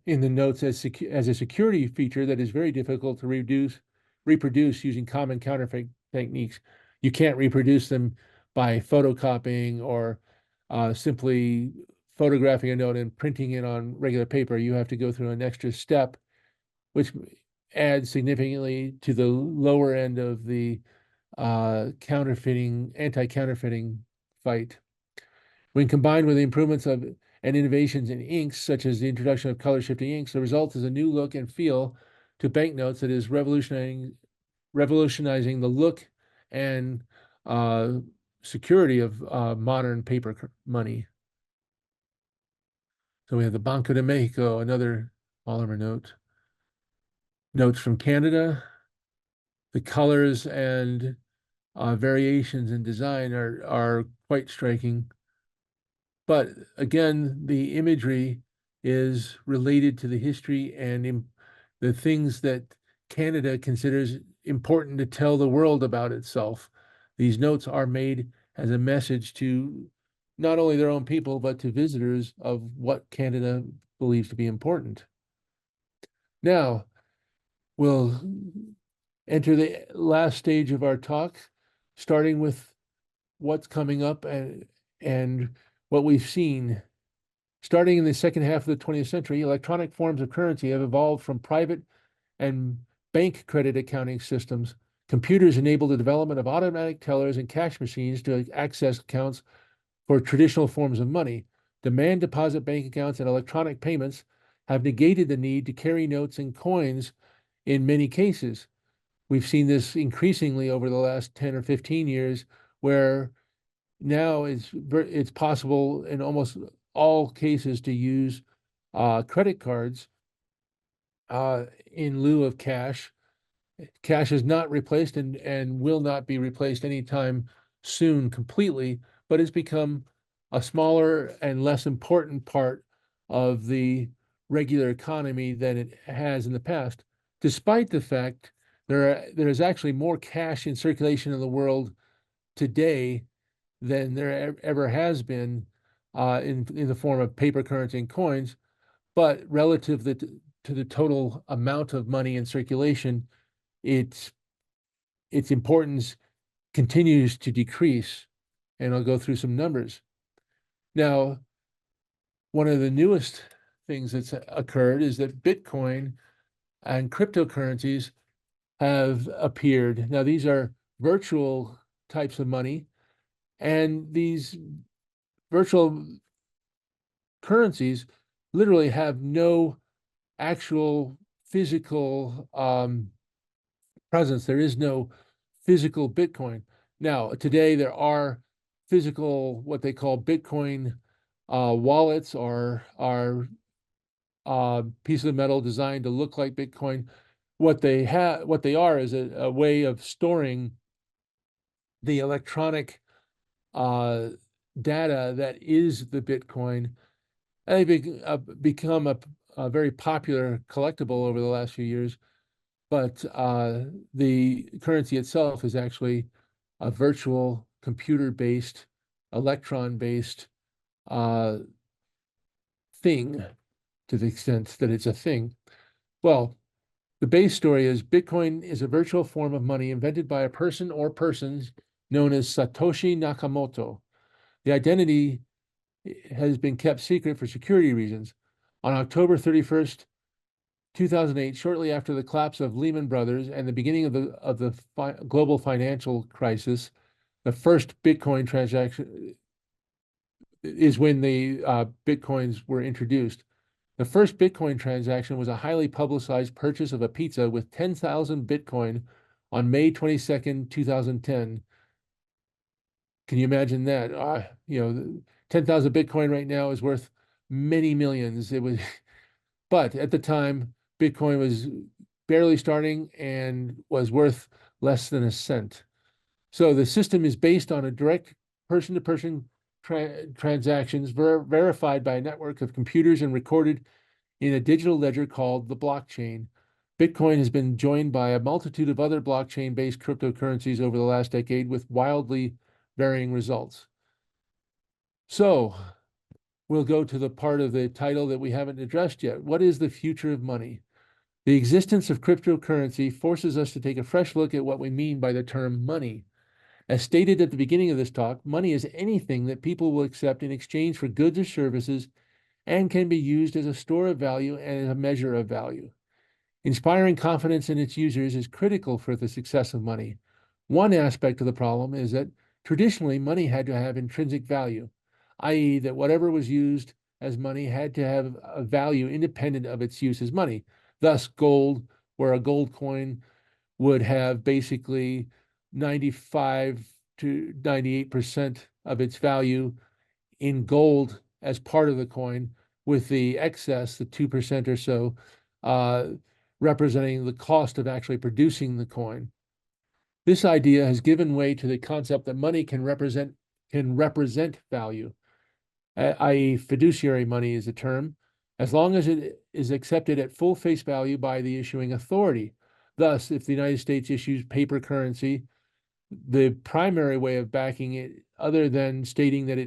in the notes as a security feature that is very difficult to reproduce using common counterfeit techniques. You can't reproduce them by photocopying or simply photographing a note and printing it on regular paper. You have to go through an extra step, which adds significantly to the lower end of the anti-counterfeiting fight. When combined with the improvements of and innovations in inks, such as the introduction of color shifting inks, the result is a new look and feel to banknotes that is revolutionizing the look and security of modern paper money. So we have the Banco de Mexico, another polymer note. Notes from Canada. The colors and variations in design are quite striking. But again, the imagery is related to the history and the things that Canada considers important to tell the world about itself. These notes are made as a message to not only their own people, but to visitors of what Canada believes to be important. Now, we'll enter the last stage of our talk, starting with what's coming up and what we've seen. Starting in the second half of the 20th century, electronic forms of currency have evolved from private and bank credit accounting systems. Computers enable the development of automatic tellers and cash machines to access accounts for traditional forms of money. Demand deposit bank accounts and electronic payments have negated the need to carry notes and coins in many cases. We've seen this increasingly over the last 10 or 15 years, where now it's possible in almost all cases to use credit cards in lieu of cash. Cash is not replaced and will not be replaced anytime soon completely, but it's become a smaller and less important part of the regular economy than it has in the past, despite the fact there is actually more cash in circulation in the world today than there ever has been in the form of paper currency and coins. But relative to the total amount of money in circulation, its importance continues to decrease. And I'll go through some numbers. Now, one of the newest things that's occurred is that Bitcoin and cryptocurrencies have appeared. Now, these are virtual types of money, and these virtual currencies literally have no actual physical presence. There is no physical Bitcoin. Now, today there are physical, what they call Bitcoin wallets, are pieces of metal designed to look like Bitcoin. What they are is a way of storing the electronic data that is the Bitcoin. And they've become a very popular collectible over the last few years. But the currency itself is actually a virtual computer-based, electron-based thing, to the extent that it's a thing. Well, the base story is Bitcoin is a virtual form of money invented by a person or persons known as Satoshi Nakamoto. The identity has been kept secret for security reasons. On October 31st, 2008, shortly after the collapse of Lehman Brothers and the beginning of the global financial crisis, the first Bitcoin transaction is when the Bitcoins were introduced. The first Bitcoin transaction was a highly publicized purchase of a pizza with 10,000 Bitcoin on May 22nd, 2010. Can you imagine that? 10,000 Bitcoin right now is worth many millions. But at the time, Bitcoin was barely starting and was worth less than a cent. So the system is based on a direct person-to-person transactions verified by a network of computers and recorded in a digital ledger called the blockchain. Bitcoin has been joined by a multitude of other blockchain-based cryptocurrencies over the last decade with wildly varying results. So we'll go to the part of the title that we haven't addressed yet. What is the future of money? The existence of cryptocurrency forces us to take a fresh look at what we mean by the term money. As stated at the beginning of this talk, money is anything that people will accept in exchange for goods or services and can be used as a store of value and a measure of value. Inspiring confidence in its users is critical for the success of money. One aspect of the problem is that traditionally money had to have intrinsic value, i.e., that whatever was used as money had to have a value independent of its use as money. Thus, gold, where a gold coin would have basically 95 to 98% of its value in gold as part of the coin, with the excess, the 2% or so, representing the cost of actually producing the coin. This idea has given way to the concept that money can represent value, i.e., fiduciary money is the term, as long as it is accepted at full face value by the issuing authority. Thus, if the United States issues paper currency, the primary way of backing it, other than stating that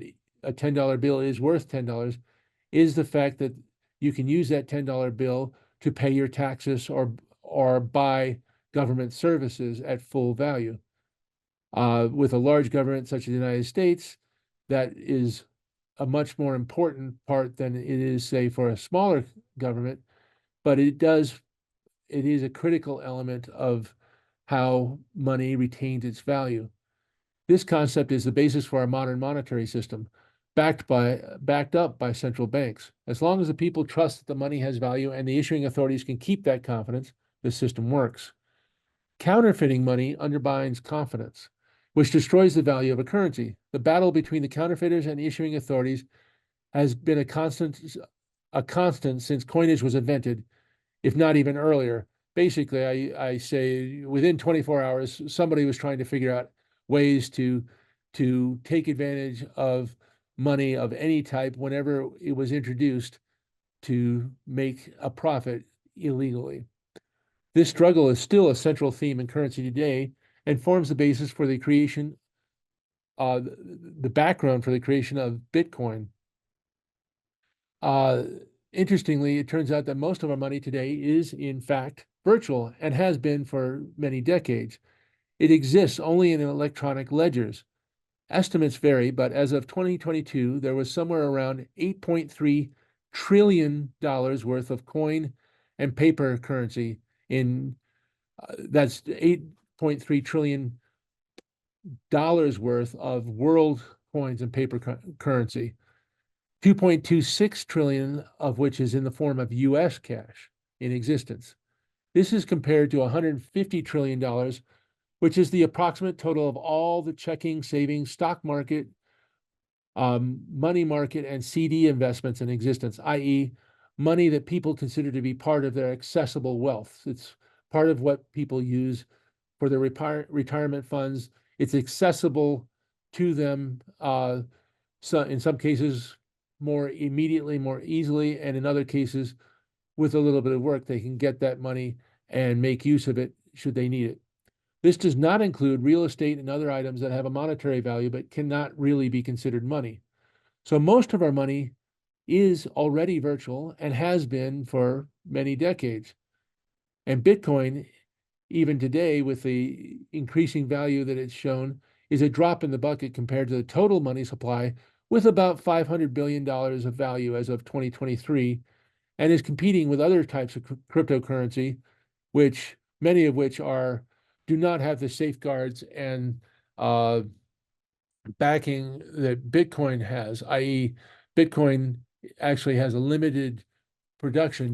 a $10 bill is worth $10, is the fact that you can use that $10 bill to pay your taxes or buy government services at full value. With a large government such as the United States, that is a much more important part than it is, say, for a smaller government, but it is a critical element of how money retains its value. This concept is the basis for our modern monetary system, backed up by central banks. As long as the people trust that the money has value and the issuing authorities can keep that confidence, the system works. Counterfeiting money undermines confidence, which destroys the value of a currency. The battle between the counterfeiters and issuing authorities has been a constant since coinage was invented, if not even earlier. Basically, I say within 24 hours, somebody was trying to figure out ways to take advantage of money of any type whenever it was introduced to make a profit illegally. This struggle is still a central theme in currency today and forms the basis for the creation, the background for the creation of Bitcoin. Interestingly, it turns out that most of our money today is, in fact, virtual and has been for many decades. It exists only in electronic ledgers. Estimates vary, but as of 2022, there was somewhere around $8.3 trillion worth of coin and paper currency that's $8.3 trillion worth of world coins and paper currency. 2.26 trillion of which is in the form of US cash in existence. This is compared to $150 trillion, which is the approximate total of all the checking, savings, stock market, money market and CD investments in existence, i.e., money that people consider to be part of their accessible wealth. It's part of what people use for their retirement funds. It's accessible to them, so in some cases more immediately, more easily, and in other cases, with a little bit of work, they can get that money and make use of it should they need it. This does not include real estate and other items that have a monetary value but cannot really be considered money. So most of our money is already virtual and has been for many decades. And Bitcoin, even today, with the increasing value that it's shown, is a drop in the bucket compared to the total money supply, with about $500 billion of value as of 2023, and is competing with other types of cryptocurrency, which many of which do not have the safeguards and backing that Bitcoin has, i.e., Bitcoin actually has a limited production.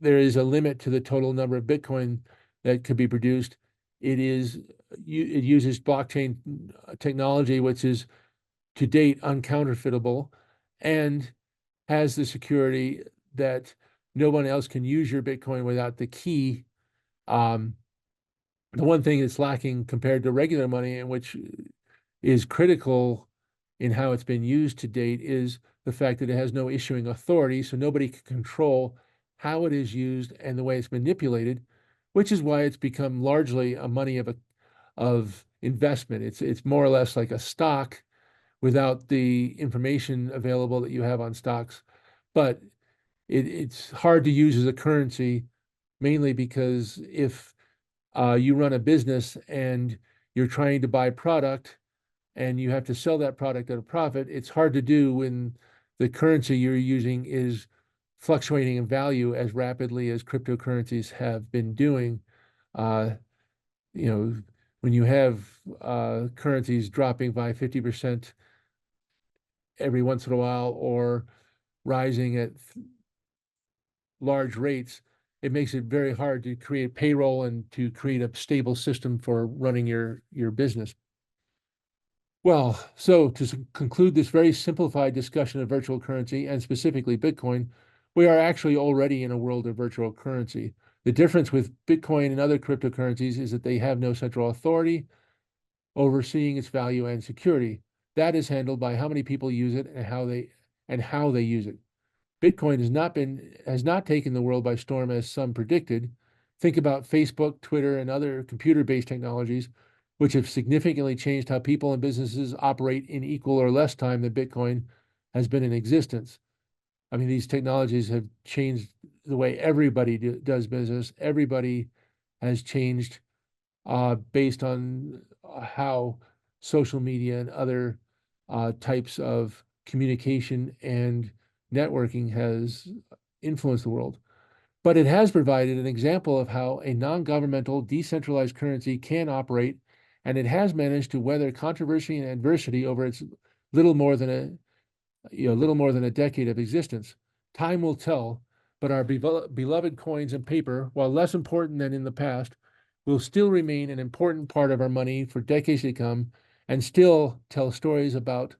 There is a limit to the total number of Bitcoin that could be produced. It uses blockchain technology, which is to date uncounterfeitable, and has the security that no one else can use your Bitcoin without the key. The one thing that's lacking compared to regular money, and which is critical in how it's been used to date, is the fact that it has no issuing authority, so nobody can control how it is used and the way it's manipulated, which is why it's become largely a money of investment. It's more or less like a stock without the information available that you have on stocks, but it's hard to use as a currency, mainly because if you run a business and you're trying to buy product and you have to sell that product at a profit, it's hard to do when the currency you're using is fluctuating in value as rapidly as cryptocurrencies have been doing. Uh, you know, when you have currencies dropping by 50% every once in a while or rising at large rates, it makes it very hard to create payroll and to create a stable system for running your business. Well, so to conclude this very simplified discussion of virtual currency, and specifically Bitcoin, we are actually already in a world of virtual currency. The difference with Bitcoin and other cryptocurrencies is that they have no central authority overseeing its value and security. That is handled by how many people use it and how they use it. Bitcoin has not taken the world by storm as some predicted. Think about Facebook, Twitter, and other computer-based technologies, which have significantly changed how people and businesses operate in equal or less time than Bitcoin has been in existence. I mean, these technologies have changed the way everybody does business. Everybody has changed based on how social media and other types of communication and networking has influenced the world. But it has provided an example of how a non-governmental decentralized currency can operate, and it has managed to weather controversy and adversity over its little more than a decade of existence. Time will tell, but our beloved coins and paper, while less important than in the past, will still remain an important part of our money for decades to come, and still tell stories about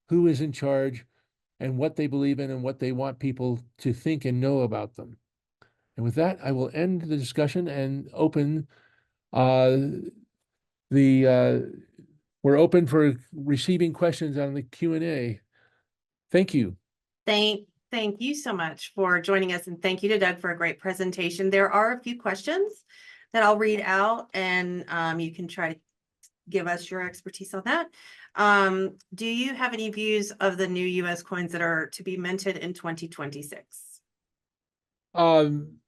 who is in charge and what they believe in and what they want people to think and know about them. And with that, I will end the discussion and open uh, we're open for receiving questions on the Q&A. Thank you. Thank you so much for joining us, and thank you to Doug for a great presentation. There are a few questions that I'll read out, and you can try to give us your expertise on that. Do you have any views of the new U.S. coins that are to be minted in 2026? I'm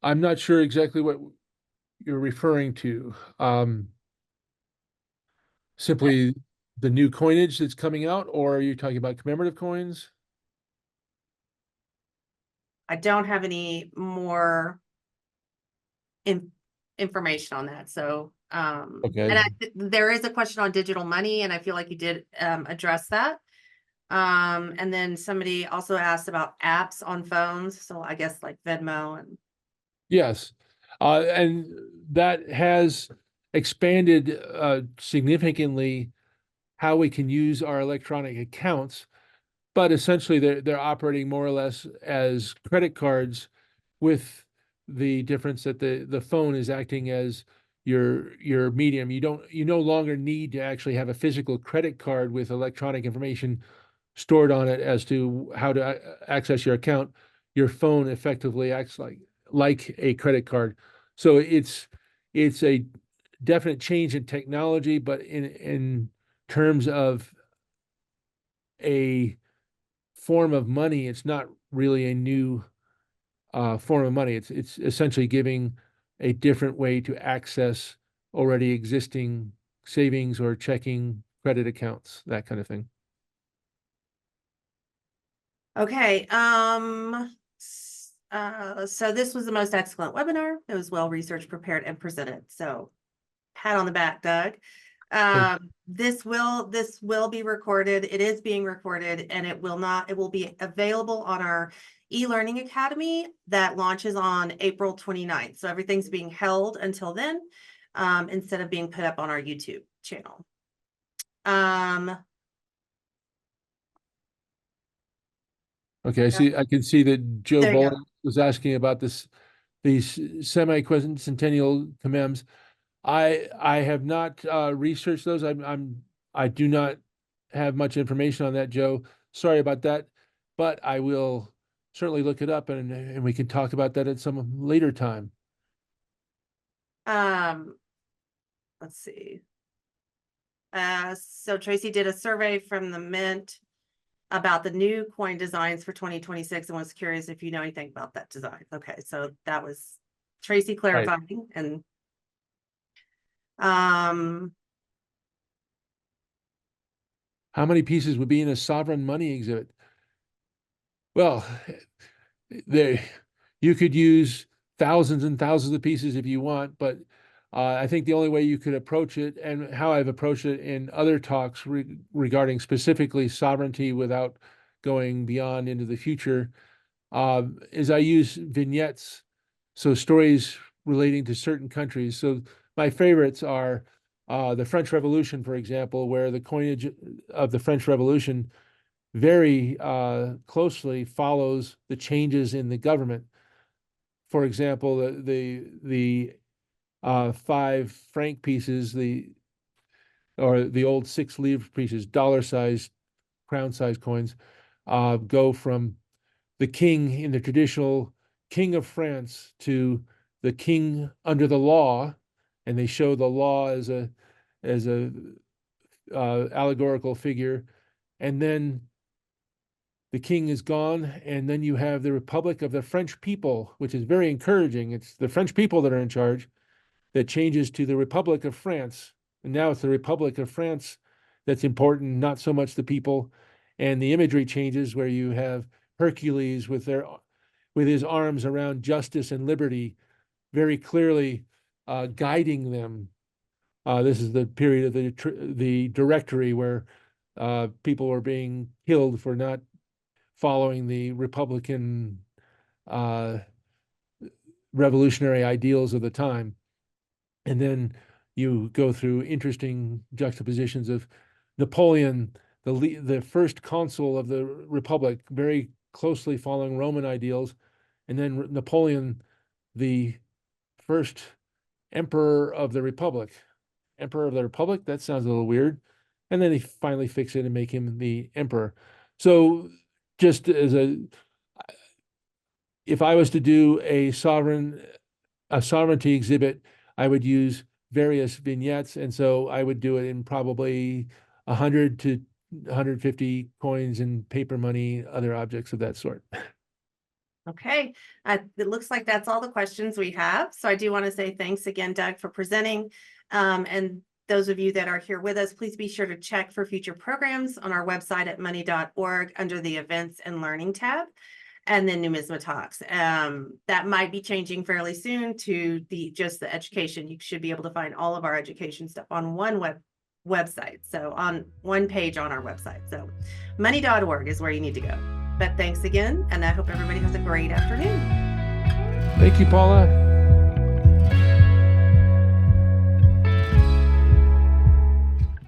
not sure exactly what you're referring to. Simply the new coinage that's coming out, or are you talking about commemorative coins? I don't have any more information on that. So, Okay. and there is a question on digital money, and I feel like you did address that. And then somebody also asked about apps on phones. So I guess like Venmo and Yes. And that has expanded significantly how we can use our electronic accounts, but essentially they're operating more or less as credit cards, with the difference that the phone is acting as your medium. You no longer need to actually have a physical credit card with electronic information stored on it as to how to access your account. Your phone effectively acts like a credit card. So it's a definite change in technology, but in terms of a form of money, it's not really a new form of money. It's essentially giving a different way to access already existing savings or checking, credit accounts, that kind of thing. Okay, so this was the most excellent webinar. It was well researched, prepared, and presented. So pat on the back, Doug. This will be recorded. It is being recorded, and it will be available on our e-learning academy that launches on April 29th. So everything's being held until then, instead of being put up on our YouTube channel. Okay, I can see that Joe There you go. Bowling was asking about these semi-quincentennial commems. I have not researched those. I do not have much information on that, Joe. Sorry about that, but I will certainly look it up, and we can talk about that at some later time. Let's see. So Tracy did a survey from the Mint about the new coin designs for 2026 and was curious if you know anything about that design. Okay, so that was Tracy clarifying. Right. And how many pieces would be in a sovereign money exhibit? Well, you could use thousands and thousands of pieces if you want, but I think the only way you could approach it, and how I've approached it in other talks regarding specifically sovereignty without going beyond into the future, is I use vignettes, so stories relating to certain countries. So my favorites are the French Revolution, for example, where the coinage of the French Revolution very closely follows the changes in the government. For example, the 5 franc pieces, or the old 6 livre pieces, dollar-sized, crown-sized coins, go from the king in the traditional king of France to the king under the law, and they show the law as a allegorical figure, and then the king is gone, and then you have the Republic of the French people, which is very encouraging. It's the French people that are in charge. That changes to the Republic of France, and now it's the Republic of France that's important, not so much the people. And the imagery changes, where you have Hercules with his arms around justice and liberty, very clearly guiding them. This is the period of the Directory, where people were being killed for not following the Republican revolutionary ideals of the time. And then you go through interesting juxtapositions of Napoleon, the first consul of the Republic, very closely following Roman ideals, and then Napoleon, the first emperor of the Republic. Emperor of the Republic, that sounds a little weird. And then they finally fix it and make him the emperor. So just if I was to do a sovereignty exhibit, I would use various vignettes, and so I would do it in probably 100 to 150 coins and paper money, other objects of that sort. Okay, it looks like that's all the questions we have. So I do want to say thanks again, Doug, for presenting. And those of you that are here with us, please be sure to check for future programs on our website at money.org under the Events and Learning tab. And then Numisma Talks. That might be changing fairly soon to just the education. You should be able to find all of our education stuff on one website. So on one page on our website. So money.org is where you need to go. But thanks again, and I hope everybody has a great afternoon. Thank you, Paula.